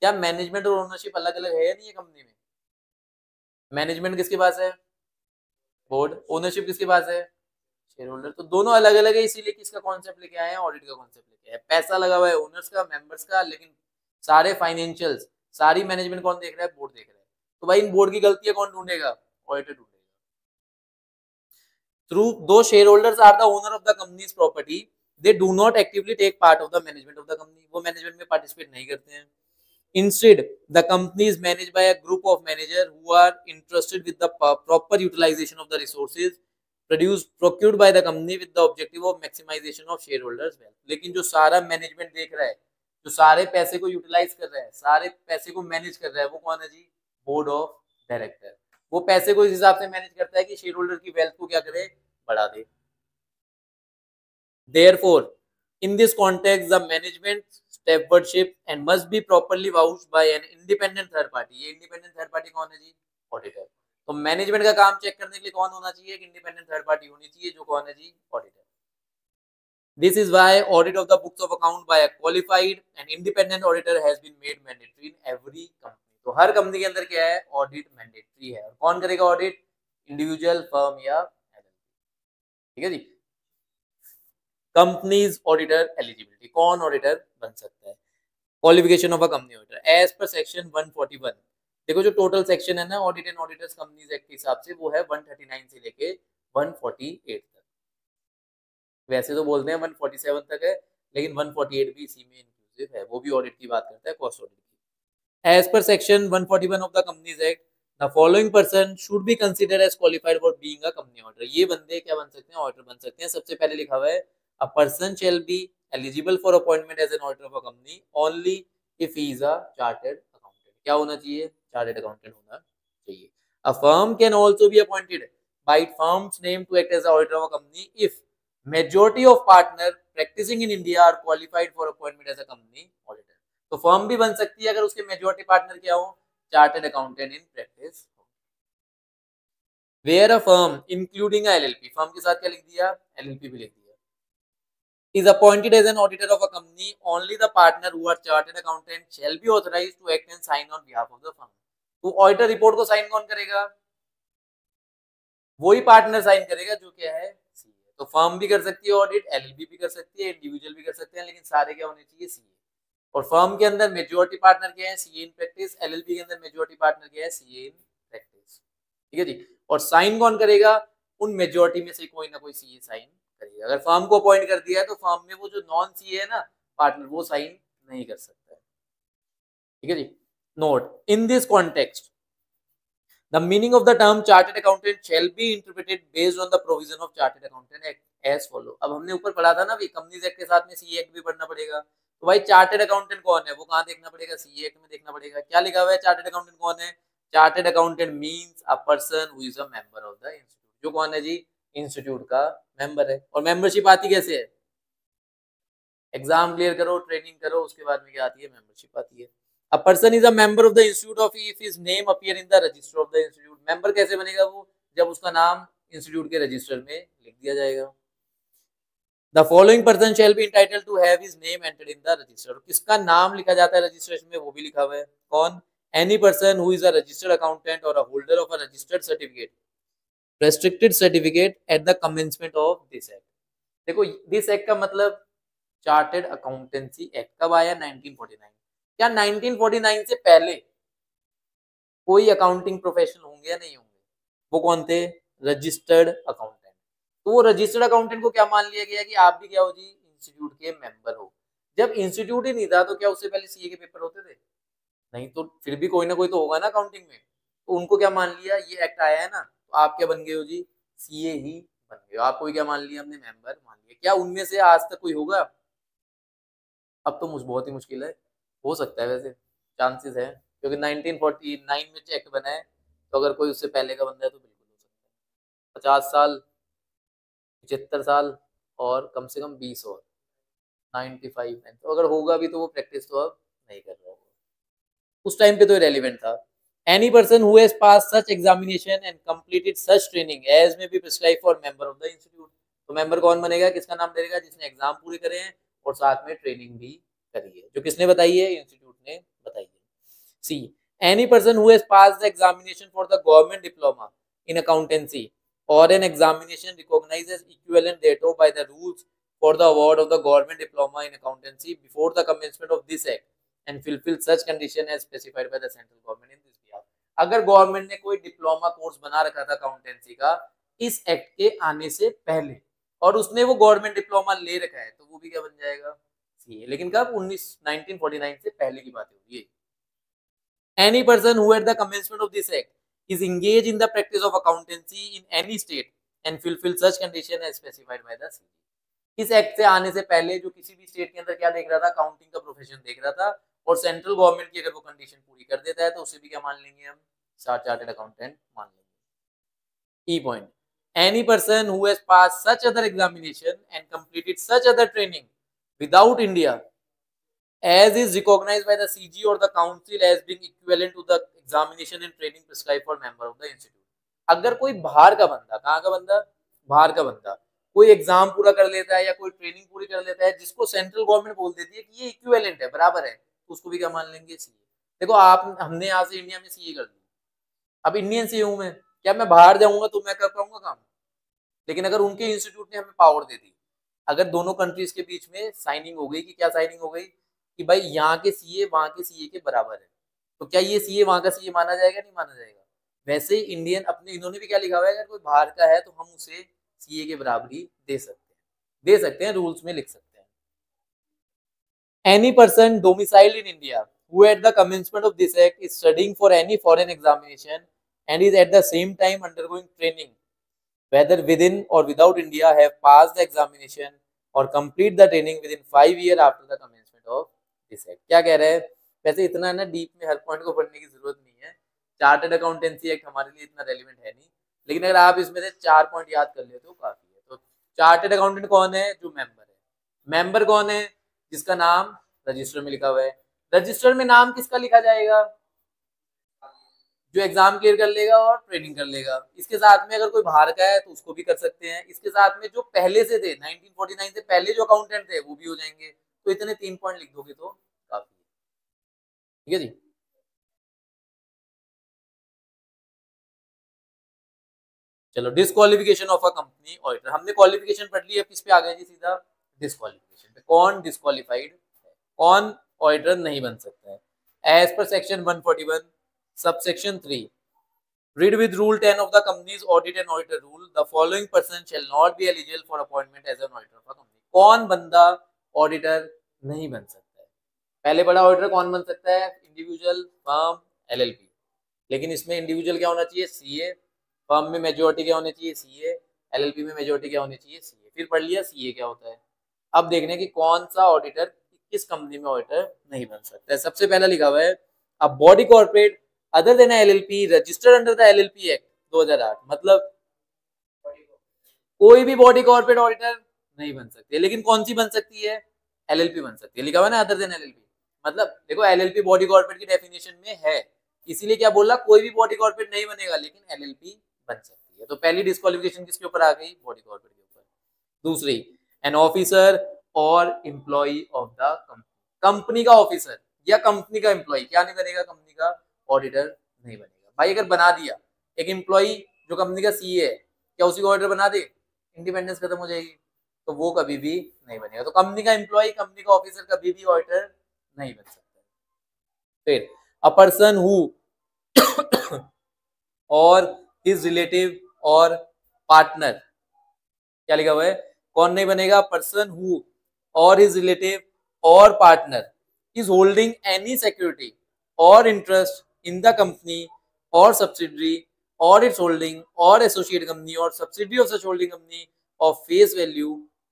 A: क्या मैनेजमेंट और ओनरशिप अलग अलग है या नहीं है कंपनी में? मैनेजमेंट किसके पास है? बोर्ड। ओनरशिप किसके पास है? Share holder. तो दोनों अलग अलग है, इसीलिए किसका कॉन्सेप्ट लेके आए हैं? ऑडिट का कॉन्सेप्ट लेके आए हैं। पैसा लगा हुआ है ओनर्स का, मेंबर्स का, लेकिन सारे फाइनेंशियल्स, सारी मैनेजमेंट कौन देख रहा है? बोर्ड देख रहा है। तो भाई इन बोर्ड की गलतियां कौन ढूंढेगा? Auditor ढूंढेगा। through those shareholders are the owner of the company's property, they do not actively take part of the management of the company, वो management में participate नहीं करते हैं. Instead, the company is managed by a group of managers who are interested with the proper utilization of the resources produced procured by the company with the objective of maximization of shareholders wealth. लेकिन जो सारा management देख रहा है, जो सारे पैसे को यूटिलाइज कर रहा है, सारे पैसे को मैनेज कर रहा है, वो कौन है जी? Board of director. वो पैसे को इस हिसाब से मैनेज करता है कि शेयर होल्डर की वेल्थ को क्या करे? बढ़ा दे. Therefore, in this context, the management stewardship and must be properly vouched by an independent third party. ये independent third party कौन है जी? ऑडिटर. तो मैनेजमेंट का काम चेक करने के लिए कौन होना चाहिए? एक इंडिपेंडेंट थर्ड पार्टी होनी चाहिए, जो कौन है जी? Auditor. This is why audit of the books of account by a qualified and independent auditor has been made mandatory in every company. तो हर कंपनी के अंदर क्या है? ऑडिट मैंडेटरी है. और कौन करेगा ऑडिट? इंडिविजुअल, फर्म या एलएलपी. ठीक है जी. कंपनीज ऑडिटर एलिजिबिलिटी, कौन ऑडिटर बन सकता है? Qualification of a company auditor as per section 141. देखो जो टोटल सेक्शन है ना audit and auditors companies act के हिसाब से, वो है 139 से लेके 148 तक. वैसे तो बोलते हैं 147 तक है, लेकिन 148 भी इसी में इंक्लूसिव है. वो भी ऑडिट की बात करता है, कॉस्ट ऑडिट की. As per section 141 of the companies act, the following person should be considered as qualified for being a company auditor. ये बंदे क्या बन सकते हैं? ऑडिटर बन सकते हैं. सबसे पहले लिखा हुआ है a person shall be eligible for appointment as an auditor of a company only if he is a chartered accountant. क्या होना चाहिए? chartered accountant होना चाहिए. A firm can also be appointed by firm's name to act as the auditor of a company if majority of partner practicing in India are qualified for appointment as a company auditor. तो firm भी बन सकती है अगर उसके majority partner क्या हो? Chartered accountant in practice. Where a firm including a LLP, firm के साथ क्या लिख दिया? LLP भी लिख दिया. Is appointed as an auditor of a company, only the partner who are chartered accountant shall be authorized to act and sign on behalf of the firm. तो auditor report को साइन कौन करेगा? वही partner sign करेगा जो क्या है? CA. तो फर्म भी कर सकती है ऑडिट, एलएलपी भी कर सकती है, इंडिविजुअल भी कर सकते हैं, लेकिन सारे क्या होने चाहिए? सीए. और फर्म के अंदर मेजॉरिटी पार्टनर क्या है? CA in practice. एलएलपी के अंदर मेजॉरिटी पार्टनर क्या है? CA in practice. ठीक है जी. और साइन कौन करेगा? उन मेजॉरिटी में से कोई ना कोई सीए साइन करेगा. अगर फर्म को अपॉइंट कर दिया है तो फर्म में वो जो नॉन सीए है ना पार्टनर, वो साइन नहीं कर सकता है. ठीक है जी. Note, in this context the meaning of the term chartered accountant shall be interpreted based on the provision of chartered accountant act as follow. अब हमने ऊपर पढ़ा था ना भी, कंपनीज एक्ट के साथ में सीए एक्ट भी पढ़ना पड़ेगा. तो भाई चार्टर्ड अकाउंटेंट कौन है? वो कहाँ देखना पड़ेगा? सीए एक्ट में देखना पड़ेगा. क्या लिखा हुआ है? चार्टर्ड अकाउंटेंट कौन है? Chartered accountant means a person who is a member of the institute. जो कौन है जी? इंस्टीट्यूट का मेंबर है. और मेंबरशिप आती कैसे है? एग्जाम क्लियर करो, ट्रेनिंग करो, उसके बाद में क्या आती है? मेंबरशिप आती है. A person is a member of the institute of if his name appear in the register of the institute. Member कैसे बनेगा वो? जब उसका नाम इंस्टीट्यूट के रजिस्टर में लिख दिया जाएगा. The following person shall be entitled to have his name entered in the register. किसका नाम लिखा जाता है रजिस्ट्रेशन में? वो भी लिखा हुआ है. कौन? Any person who is a registered accountant और a holder of a registered certificate, restricted certificate at the commencement of this act. देखो दिस एक्ट का मतलब चार्टर्ड अकाउंटेंसी एक्ट कब आया? 1949. क्या 1949 से पहले कोई अकाउंटिंग प्रोफेशनल होंगे या नहीं होंगे? वो कौन थे? Registered accountant. तो वो रजिस्टर्ड अकाउंटेंट को क्या मान लिया गया कि आप भी क्या हो जी? इंस्टीट्यूट के मेंबर हो. जब इंस्टीट्यूट ही नहीं था तो क्या उससे पहले सीए के पेपर होते थे? नहीं. तो फिर भी कोई ना कोई तो होगा ना अकाउंटिंग में. तो उनको क्या मान लिया? ये एक्ट आया है ना, तो आप क्या बन गए हो जी? सीए ही बन गए हो. आपको क्या मान लिया? हमने मेंबर मान लिया. क्या उनमें से आज तक कोई होगा? अब तो बहुत ही मुश्किल है. हो सकता है वैसे, चांसेस है, क्योंकि 1949 में एक्ट बना है. तो अगर कोई उससे पहले का बंदा है तो बिल्कुल हो सकता है. 50 साल, 75 साल और कम से कम 20 और 95 में. तो अगर होगा भी तो वो प्रैक्टिस तो अब नहीं कर रहा होगा. उस टाइम पे तो रेलिवेंट था. Any person who has passed such examination and completed such training as may be prescribed for member of the institute. तो मेंबर कौन बनेगा? किसका नाम लेगा? जिसने एग्जाम पूरे करे हैं और साथ में ट्रेनिंग भी करी है. जो किसने बताई है? इंस्टीट्यूट ने बताई है. सी, any person who has passed the examination for the government diploma in accountancy or an examination recognized as equivalent thereto by the rules for the award of the government diploma in accountancy before the commencement of this act and fulfill such condition as specified by the central government in this behalf. अगर government ने कोई diploma course बना रखा था accountancy का इस act के आने से पहले, और उसने वो गवर्नमेंट डिप्लोमा ले रखा है, तो वो भी क्या बन जाएगा, सीए। लेकिन कब, 1949 से पहले की बात होगी ये। Any person who at the commencement of this act is engaged in the practice of accountancy in any state and fulfill such condition as specified by the CG। इस एक्ट से आने से पहले जो किसी भी स्टेट के अंदर क्या देख रहा था, अकाउंटिंग का प्रोफेशन देख रहा था, और सेंट्रल गवर्नमेंट की अगर वो कंडीशन पूरी कर देता है तो उसे भी क्या मान लेंगे हम, चार्टर्ड अकाउंटेंट मान लेंगे। Key point: any person who has passed such other examination and completed such other training without India as is recognized by the CG or the council as being equivalent to the examination and training prescribed for member of the institute। अगर कोई बाहर का बंदा, कहाँ का बंदा, बाहर का बंदा, कोई एग्जाम पूरा कर लेता है या कोई ट्रेनिंग पूरी कर लेता है जिसको सेंट्रल गवर्नमेंट बोल देती है कि ये इक्विवेलेंट है, बराबर है, तो उसको भी क्या मान लेंगे, सीए। देखो आप, हमने यहाँ से इंडिया में सीए कर दी, अब इंडियन सीए हूं मैं, क्या मैं बाहर जाऊंगा तो मैं कर पाऊंगा काम? लेकिन अगर उनके इंस्टीट्यूट ने हमें पावर दे दी, अगर दोनों कंट्रीज के बीच में साइनिंग हो गई, कि क्या साइनिंग हो गई, कि भाई यहाँ के सीए वहां के सीए के बराबर है, तो क्या ये सीए वहां का सीए माना जाएगा, नहीं माना जाएगा? वैसे ही इंडियन अपने, इन्होंने भी क्या लिखा हुआ है, अगर कोई बाहर का है तो हम उसे सीए के बराबरी दे सकते हैं, रूल्स में लिख सकते हैं। Any person domiciled in India who at the commencement of this act is studying for any foreign examination and is at the same time undergoing training whether within or without India have passed the examination or complete the training within 5 years after the commencement of this act। क्या कह रहे हैं, वैसे इतना ना deep में हर point को पढ़ने की जरूरत नहीं है, चार्टर्ड अकाउंटेंसी एक्ट हमारे लिए इतना रेलिवेंट है नहीं, लेकिन अगर आप इसमें से 4 पॉइंट याद कर लेते हो काफी है। तो चार्टर्ड अकाउंटेंट कौन है, जो मेंबर है। मेंबर कौन है, जिसका नाम रजिस्टर में लिखा हुआ है। रजिस्टर में नाम किसका लिखा जाएगा, जो एग्जाम क्लियर कर लेगा और ट्रेनिंग कर लेगा। इसके साथ में अगर कोई बाहर का है तो उसको भी कर सकते हैं, इसके साथ में जो पहले से थे 1949 से पहले जो अकाउंटेंट थे वो भी हो जाएंगे। तो इतने 3 पॉइंट लिख दोगे तो काफी है, ठीक है जी। चलो, disqualification of a company auditor, हमने क्वालिफिकेशन पढ़ ली, अब किस पे आ गए जी, सीधा डिस्क्वालिफिकेशन पे। कौन डिस्क्वालिफाइड है, कौन ऑडिटर नहीं बन सकता है। As per section 141 subsection 3 read with rule 10 of the company's audit and auditor rule, the following person shall not be eligible for appointment as an auditor of a company। कौन बंदा auditor नहीं बन सकता है? पहले बड़ा ऑडिटर कौन बन सकता है, इंडिविजुअल, फर्म, एलएलपी। लेकिन इसमें इंडिविजुअल क्या होना चाहिए, सीए, फर्म में मेजोरिटी क्या होनी चाहिए, सीए, एलएलपी में मेजोरिटी क्या होनी चाहिए, सीए। फिर पढ़ लिया सीए क्या होता है। अब देखने की कौन सा ऑडिटर किस कंपनी में ऑडिटर नहीं बन सकता है। सबसे पहला लिखा हुआ है, अब body corporate other than LLP registered under the LLP act 2008, मतलब कोई भी बॉडी कॉर्पोरेट ऑडिटर नहीं बन सकती, लेकिन कौन सी बन सकती है, एलएलपी बन सकती है। लिखा हुआ है ना अदर देन एलएलपी, मतलब देखो एलएलपी बॉडी कॉर्पोरेट की डेफिनेशन में है, इसीलिए क्या बोला, कोई भी बॉडी कॉर्पोरेट नहीं बनेगा लेकिन एलएलपी बन सकती है। तो पहली डिस्क्वालिफिकेशन किसके ऊपर आ गई, बॉडी कॉर्पोरेट के ऊपर। दूसरी, एन ऑफिसर और employee of the company, company का ऑफिसर या कंपनी का एम्प्लॉय क्या नहीं बनेगा, कंपनी का ऑडिटर नहीं बनेगा। भाई अगर बना दिया एक एम्प्लॉय जो कंपनी का सीए है, क्या उसी को ऑडिटर बना दे, इंडिपेंडेंस खत्म हो जाएगी, तो वो कभी भी नहीं बनेगा। तो कंपनी का एम्प्लॉय, कंपनी का ऑफिसर कभी भी ऑडिटर नहीं बन सकता। फिर अ पर्सन हु और हिज रिलेटिव और पार्टनर, क्या लिखा हुआ है, कौन नहीं बनेगा, पर्सन हु और हिज रिलेटिव और partner is holding any security और इंटरेस्ट इन द कंपनी और सब्सिडरी और इट्स होल्डिंग और एसोसिएट कंपनी और subsidiary of such holding company of face value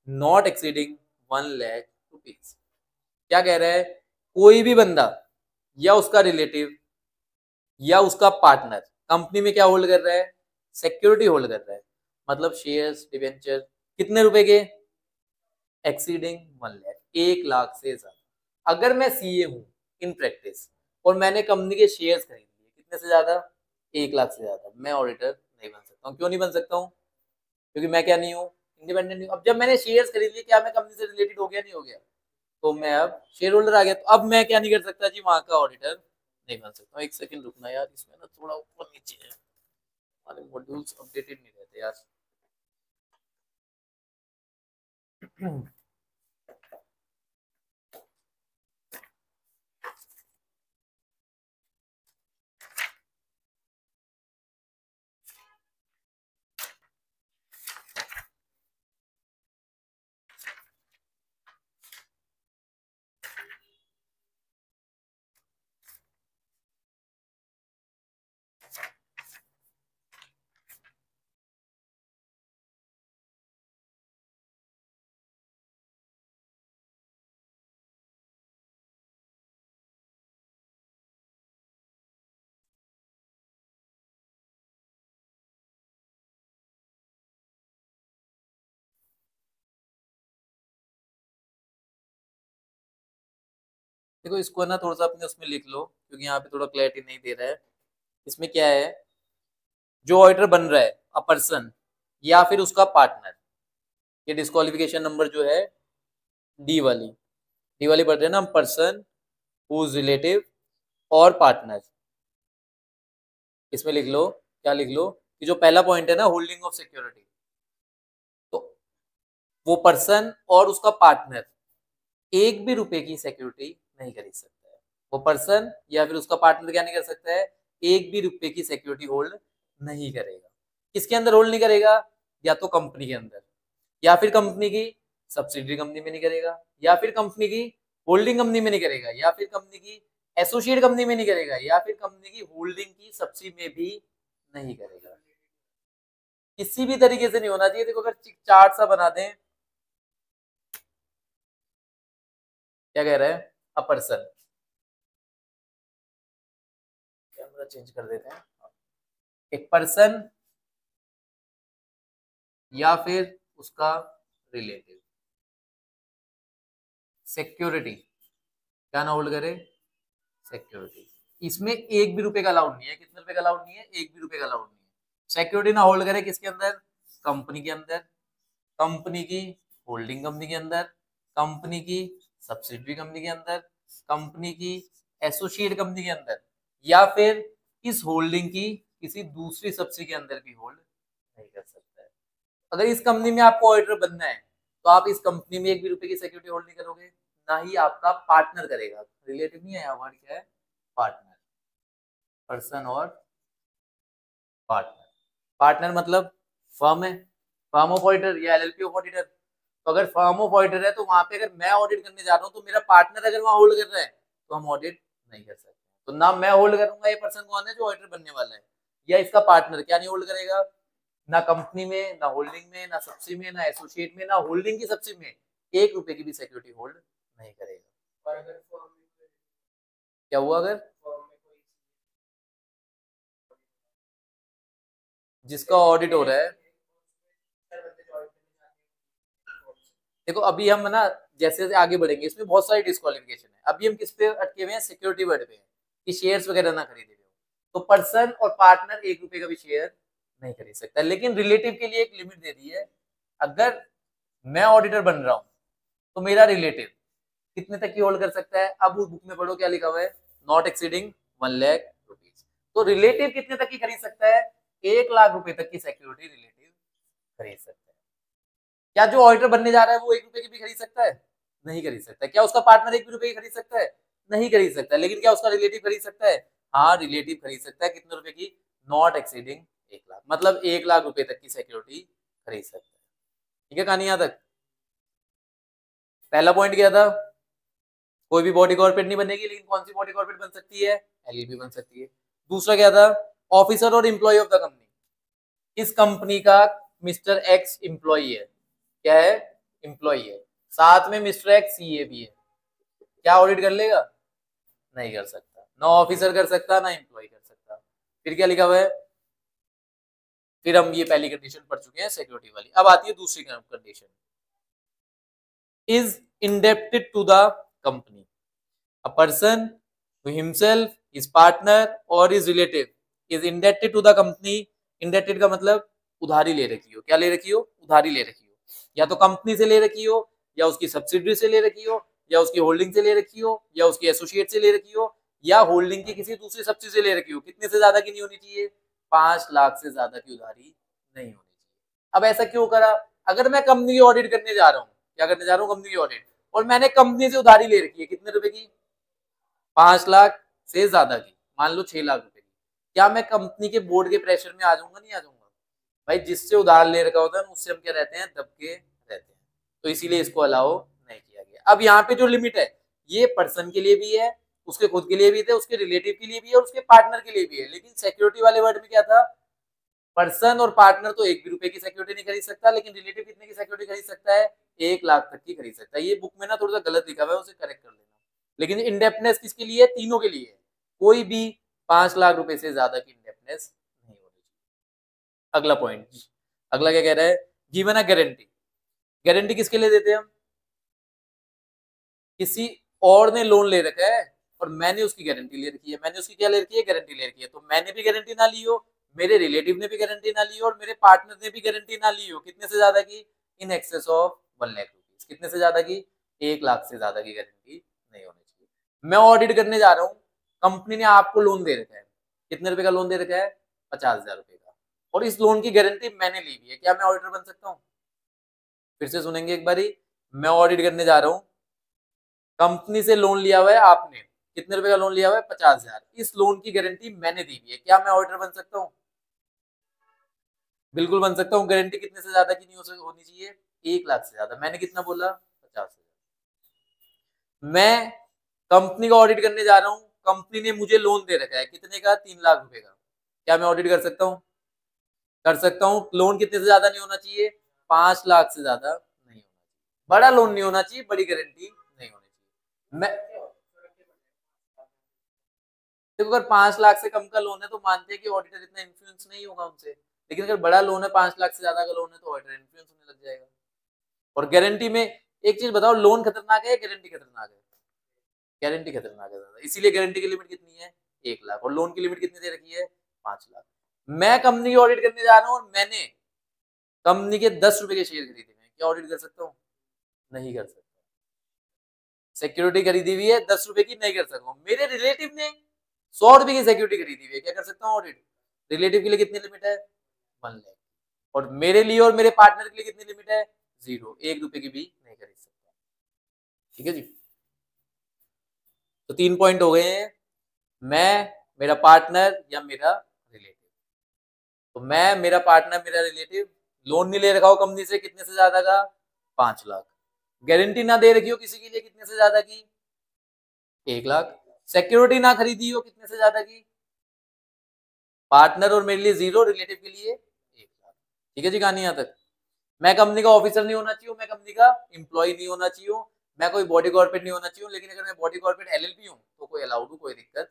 A: not exceeding 1 lakh rupees. क्या कह रहा है, कोई भी बंदा या उसका रिलेटिव या उसका पार्टनर कंपनी में क्या होल्ड कर रहा है, सिक्योरिटी होल्ड कर रहा है, मतलब शेयर्स, डिवेंचर, कितने रुपए के, एक्सीडिंग 1 लाख, 1 लाख से ज्यादा। अगर मैं सीए हूं इन प्रैक्टिस और मैंने कंपनी के शेयर्स खरीद लिए कितने से ज्यादा, 1 लाख से ज्यादा, मैं ऑडिटर नहीं बन सकता हूँ। क्यों नहीं बन सकता हूँ, क्योंकि मैं क्या नहीं हूँ, इंडिपेंडेंट नहीं हूँ। अब जब मैंने शेयर्स खरीद लिए, क्या मैं कंपनी से रिलेटेड हो गया, नहीं हो गया, तो मैं अब शेयर होल्डर आ गया, तो अब मैं क्या नहीं कर सकता जी, वहां का ऑडिटर नहीं बन सकता हूँ। एक सेकंड रुकना यार, इसमें ना थोड़ा ऊपर नीचे है, हमारे मॉड्यूल्स अपडेटेड नहीं रहते यार। देखो इसको ना थोड़ा सा अपने उसमें लिख लो, क्योंकि यहाँ पे थोड़ा क्लैरिटी नहीं दे रहा है। इसमें क्या है, जो ऑडिटर बन रहा है अ पर्सन या फिर उसका पार्टनर, ये डिस्क्वालिफिकेशन नंबर जो है डी वाली पढ़ रहे हैं ना हम, पर्सन हुज रिलेटिव और पार्टनर। इसमें लिख लो, क्या लिख लो, कि जो पहला पॉइंट है ना होल्डिंग ऑफ सिक्योरिटी, तो वो पर्सन और उसका पार्टनर एक भी रुपए की सिक्योरिटी नहीं खरीद सकता है। वो पर्सन या फिर उसका पार्टनर क्या नहीं कर सकता है, एक भी रुपए की सिक्योरिटी होल्ड नहीं करेगा। किसके अंदर होल्ड नहीं करेगा, या तो कंपनी के अंदर, या फिर कंपनी की सब्सिडरी कंपनी में नहीं करेगा, या फिर कंपनी की होल्डिंग कंपनी में नहीं करेगा, या फिर कंपनी की एसोसिएट कंपनी में नहीं करेगा, या फिर कंपनी की होल्डिंग की सब्सिडी में भी नहीं करेगा। किसी भी तरीके से नहीं होना चाहिए। देखो अगर चार्ट सा बना दें, क्या कह रहा है, अ पर्सन, कैमरा चेंज कर देते हैं, एक पर्सन या फिर उसका रिलेटिव सिक्योरिटी क्या ना होल्ड करे, सिक्योरिटी। इसमें एक भी रुपए का अलाउड नहीं है। कितने रुपए का अलाउड नहीं है, एक भी रुपए का अलाउड नहीं है। सिक्योरिटी ना होल्ड करे किसके अंदर, कंपनी के अंदर, कंपनी की होल्डिंग कंपनी के अंदर, कंपनी की सब्सिडरी कंपनी के अंदर, कंपनी की एसोसिएट कंपनी के अंदर, या फिर इस होल्डिंग की किसी दूसरी सब्सिडी के अंदर भी होल्ड नहीं कर सकता है। अगर इस कंपनी में आपको ऑडिटर बनना है तो आप इस कंपनी में एक भी रुपए की सिक्योरिटी होल्ड नहीं करोगे, ना ही आपका पार्टनर करेगा। रिलेटिव नहीं है यहाँ, वर्ड क्या है, पार्टनर, पर्सन और पार्टनर। पार्टनर मतलब फर्म है, फर्म ऑफ ऑडिटर या एलएलपी ऑफ ऑडिटर। तो अगर फर्म ऑफ ऑडिटर है तो वहां पे अगर मैं ऑडिट करने जा रहा हूँ तो मेरा पार्टनर अगर वहां होल्ड कर रहा है तो हम ऑडिट नहीं कर सकते। तो ना मैं होल्ड करूंगा, ये पर्सन कौन है जो ऑडिटर बनने वाला है, या इसका पार्टनर क्या नहीं होल्ड करेगा, ना कंपनी में, ना होल्डिंग में, ना सब्सिडी में, ना एसोसिएट में, ना होल्डिंग की सब्सिडी में एक रुपए की भी सिक्योरिटी होल्ड नहीं करेगा। और अगर क्या हुआ, अगर जिसका ऑडिट हो रहा है, देखो अभी हम ना जैसे जैसे आगे बढ़ेंगे इसमें बहुत सारी डिस्क्वालिफिकेशन है। अभी हम किस पे अटके हुए हैं, सिक्योरिटी वर्ड पे हैं, कि शेयर्स वगैरह ना खरीदे हुए हो। तो पर्सन और पार्टनर एक रुपए का भी शेयर नहीं खरीद सकता, लेकिन रिलेटिव के लिए एक लिमिट दे दी है। अगर मैं ऑडिटर बन रहा हूं तो मेरा रिलेटिव कितने तक की होल्ड कर सकता है। अब उस बुक में पढ़ो क्या लिखा हुआ है, नॉट एक्सीडिंग 1,00,000 रुपीज। तो रिलेटिव कितने तक की खरीद सकता है, 1,00,000 रुपए तक की सिक्योरिटी रिलेटिव खरीद सकता है। क्या जो ऑडिटर बनने जा रहा है वो एक रुपए की भी खरीद सकता है, नहीं खरीद सकता। क्या उसका पार्टनर एक भी रुपए की खरीद सकता है, नहीं खरीद सकता। लेकिन क्या उसका रिलेटिव खरीद सकता है, हाँ रिलेटिव खरीद सकता है। कितने रुपए की, नॉट एक्सीडिंग 1,00,000, मतलब 1,00,000 रुपए तक की सिक्योरिटी खरीद सकता है। ठीक है कहानी यहाँ तक। पहला पॉइंट क्या था, कोई भी बॉडी कॉर्पोरेट नहीं बनेगी, लेकिन कौन सी बॉडी कॉर्पोरेट बन सकती है, एलएलपी बन सकती है। दूसरा क्या था, ऑफिसर और एम्प्लॉय ऑफ द कंपनी, इस कंपनी का मिस्टर एक्स एम्प्लॉय है, क्या है, एम्प्लॉय है, साथ में मिस्टर एक्स सीए भी है। क्या ऑडिट कर लेगा, नहीं कर सकता। ना ऑफिसर कर सकता, ना एम्प्लॉय कर सकता। फिर क्या लिखा हुआ है, फिर हम ये पहली कंडीशन पढ़ चुके हैं सिक्योरिटी वाली। अब आती है दूसरी condition, is indebted to the company, a person who himself, his partner or his relative is indebted to the company। indebted का मतलब उधारी ले रखी हो। क्या ले रखी हो, उधारी ले रखी हो। या तो कंपनी से ले रखी हो, या उसकी सब्सिडरी से ले रखी हो, या उसकी होल्डिंग से ले रखी हो, या उसकी एसोसिएट से ले रखी हो, या होल्डिंग की किसी दूसरी सब्सिडी से ले रखी हो। कितने से ज्यादा की नहीं होनी चाहिए, 5 लाख से ज्यादा की उधारी नहीं होनी चाहिए। अब ऐसा क्यों करा, अगर मैं कंपनी की ऑडिट करने जा रहा हूँ, क्या करने जा रहा हूँ, कंपनी की ऑडिट, और मैंने कंपनी से उधारी ले रखी है कितने रुपए की, 5 लाख से ज्यादा की, मान लो 6 लाख रुपए की, क्या मैं कंपनी के बोर्ड के प्रेशर में आ जाऊंगा, नहीं आ जाऊंगा। भाई जिससे उधार ले रखा होता है उससे हम क्या रहते हैं, दबके रहते हैं। तो इसीलिए इसको अलाउ नहीं किया गया। अब यहाँ पे जो लिमिट है ये पर्सन के लिए भी है, उसके खुद के लिए भी थे, उसके रिलेटिव के लिए भी है, और उसके पार्टनर के लिए भी है। लेकिन सिक्योरिटी वाले वर्ड में क्या था, पर्सन और पार्टनर तो एक भी रुपए की सिक्योरिटी नहीं खरीद सकता, लेकिन रिलेटिव कितने की सिक्योरिटी खरीद सकता है, 1,00,000 तक की खरीद सकता है। ये बुक में ना थोड़ा सा गलत लिखा हुआ है, उसे करेक्ट कर लेना। लेकिन इंडेप्टनेस किसके लिए, तीनों के लिए है। कोई भी 5 लाख रुपए से ज्यादा की इंडेप्टनेस नहीं होनी चाहिए। अगला पॉइंट, अगला क्या कह रहा है, गिवन अ गारंटी। गारंटी किसके लिए देते हैं हम, किसी और ने लोन ले रखा है और मैंने उसकी गारंटी ले रखी है, मैंने उसकी क्या ले रखी है, गारंटी ले रखी है। तो मैंने भी गारंटी ना ली हो, मेरे रिलेटिव ने भी गारंटी ना ली हो और मेरे पार्टनर ने भी गारंटी ना ली हो, कितने से ज्यादा की, in excess of 1 lakh rupees, कितने से ज्यादा की, 1 लाख से ज्यादा की गारंटी नहीं होनी चाहिए। मैं ऑडिट करने जा रहा हूँ, कंपनी ने आपको लोन दे रखा है, कितने रुपए का लोन दे रखा है, 50,000 रुपए का, और इस लोन की गारंटी मैंने ली हुई है, क्या मैं ऑडिटर बन सकता हूँ? फिर से सुनेंगे एक बारी, मैं ऑडिट करने जा रहा हूँ, कंपनी से लोन लिया हुआ है आपने, कितने रुपए का लोन लिया हुआ है, 50,000, इस लोन की गारंटी मैंने दी हुई है, क्या मैं ऑडिटर बन सकता हूँ? बिल्कुल बन सकता हूँ। गारंटी कितने से ज्यादा की नहीं होनी चाहिए, 1 लाख से ज्यादा। मैंने कितना बोला, 50,000। मैं कंपनी का ऑडिट करने जा रहा हूँ, कंपनी ने मुझे लोन दे रखा है, कितने का, 3 लाख रुपए का, क्या मैं ऑडिट कर सकता हूँ? कर सकता हूँ। लोन कितने से ज्यादा नहीं होना चाहिए, 5 लाख से ज्यादा नहीं होना चाहिए, बड़ा लोन नहीं होना चाहिए, बड़ी गारंटी नहीं होनी चाहिए। मैं देखो, अगर 5 लाख से कम का लोन है तो मानते हैं कि ऑडिटर इतना इन्फ्लुएंस नहीं होगा उनसे, लेकिन अगर बड़ा लोन है, 5 लाख से ज्यादा का लोन है, तो ऑडिटर इन्फ्लुएंस होने लग जाएगा। और गारंटी में एक चीज बताओ, लोन खतरनाक है, गारंटी खतरनाक है? गारंटी खतरनाक है ज्यादा, इसीलिए गारंटी की लिमिट कितनी है, 1 लाख, और लोन की लिमिट कितनी दे रखी है, 5 लाख। मैं कंपनी की ऑडिट करने जा रहा हूँ और मैंने कंपनी के 10 रुपए के शेयर खरीदे हैं, क्या ऑडिट कर सकता हूँ? नहीं कर सकता। सिक्योरिटी खरीदी हुई है 10 रुपए की, नहीं कर सकता हूँ। मेरे रिलेटिव ने 100 रुपए की सिक्योरिटी खरीदी हुई है, क्या कर सकता हूँ ऑडिट? रिलेटिव के लिए कितनी लिमिट है, 1 लाख, और मेरे लिए और मेरे पार्टनर के लिए कितनी लिमिट है, 0, 1 रुपए की भी नहीं खरीद सकता। ठीक है जी, तो 3 पॉइंट हो गए हैं, मैं, मेरा पार्टनर या मेरा रिलेटिव। तो मैं, मेरा पार्टनर, मेरा रिलेटिव, लोन नहीं ले रखा हो कंपनी से, कितने से ज्यादा का, 5 लाख, गारंटी ना दे रखी हो किसी के लिए, कितने से ज्यादा की, 1 लाख, सिक्योरिटी ना खरीदी हो, कितने से ज्यादा की, पार्टनर और मेरे लिए 0, रिलेटिव के लिए 1 लाख। ठीक है जी, कहानी यहाँ तक। मैं कंपनी का ऑफिसर नहीं होना चाहिए, मैं कंपनी का एम्प्लॉय नहीं होना चाहिए, मैं कोई बॉडी कॉर्पोरेट नहीं होना चाहिए, लेकिन अगर मैं बॉडी कॉर्पोरेट एलएलपी हूँ तो कोई अलाउड हूँ, कोई दिक्कत नहीं।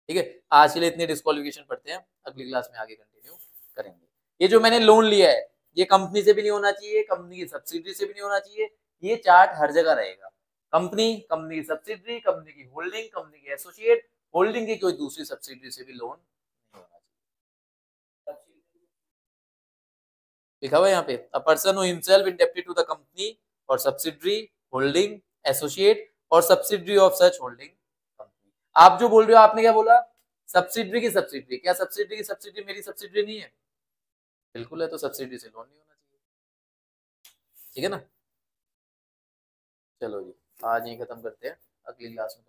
A: ठीक है, आज के लिए इतनी डिस्क्वालिफिकेशन पढ़ते हैं, अगली क्लास में आगे कंटिन्यू करेंगे। ये जो मैंने लोन लिया है, ये कंपनी से भी नहीं होना चाहिए, कंपनी की सब्सिडी से भी नहीं होना चाहिए, ये चार्ट हर जगह रहेगा। कंपनी, कंपनी की सब्सिडी, कंपनी की होल्डिंग, कंपनी की एसोसिएट, होल्डिंग की कोई दूसरी सब्सिडी से भी लोन नहीं होना चाहिए। लिखा हुआ है यहाँ पे, a person who himself indebted to the company और सब्सिडरी, होल्डिंग, एसोसिएट और subsidiary of such holding company. आप जो बोल रहे हो, आपने क्या बोला, सब्सिडरी की सब्सिडरी, क्या सब्सिडरी की सब्सिडरी मेरी सब्सिडरी नहीं है? बिल्कुल है, तो सब्सिडरी से लोन नहीं होना चाहिए। ठीक है ना, चलो जी, आज यही खत्म करते हैं, अगली क्लास में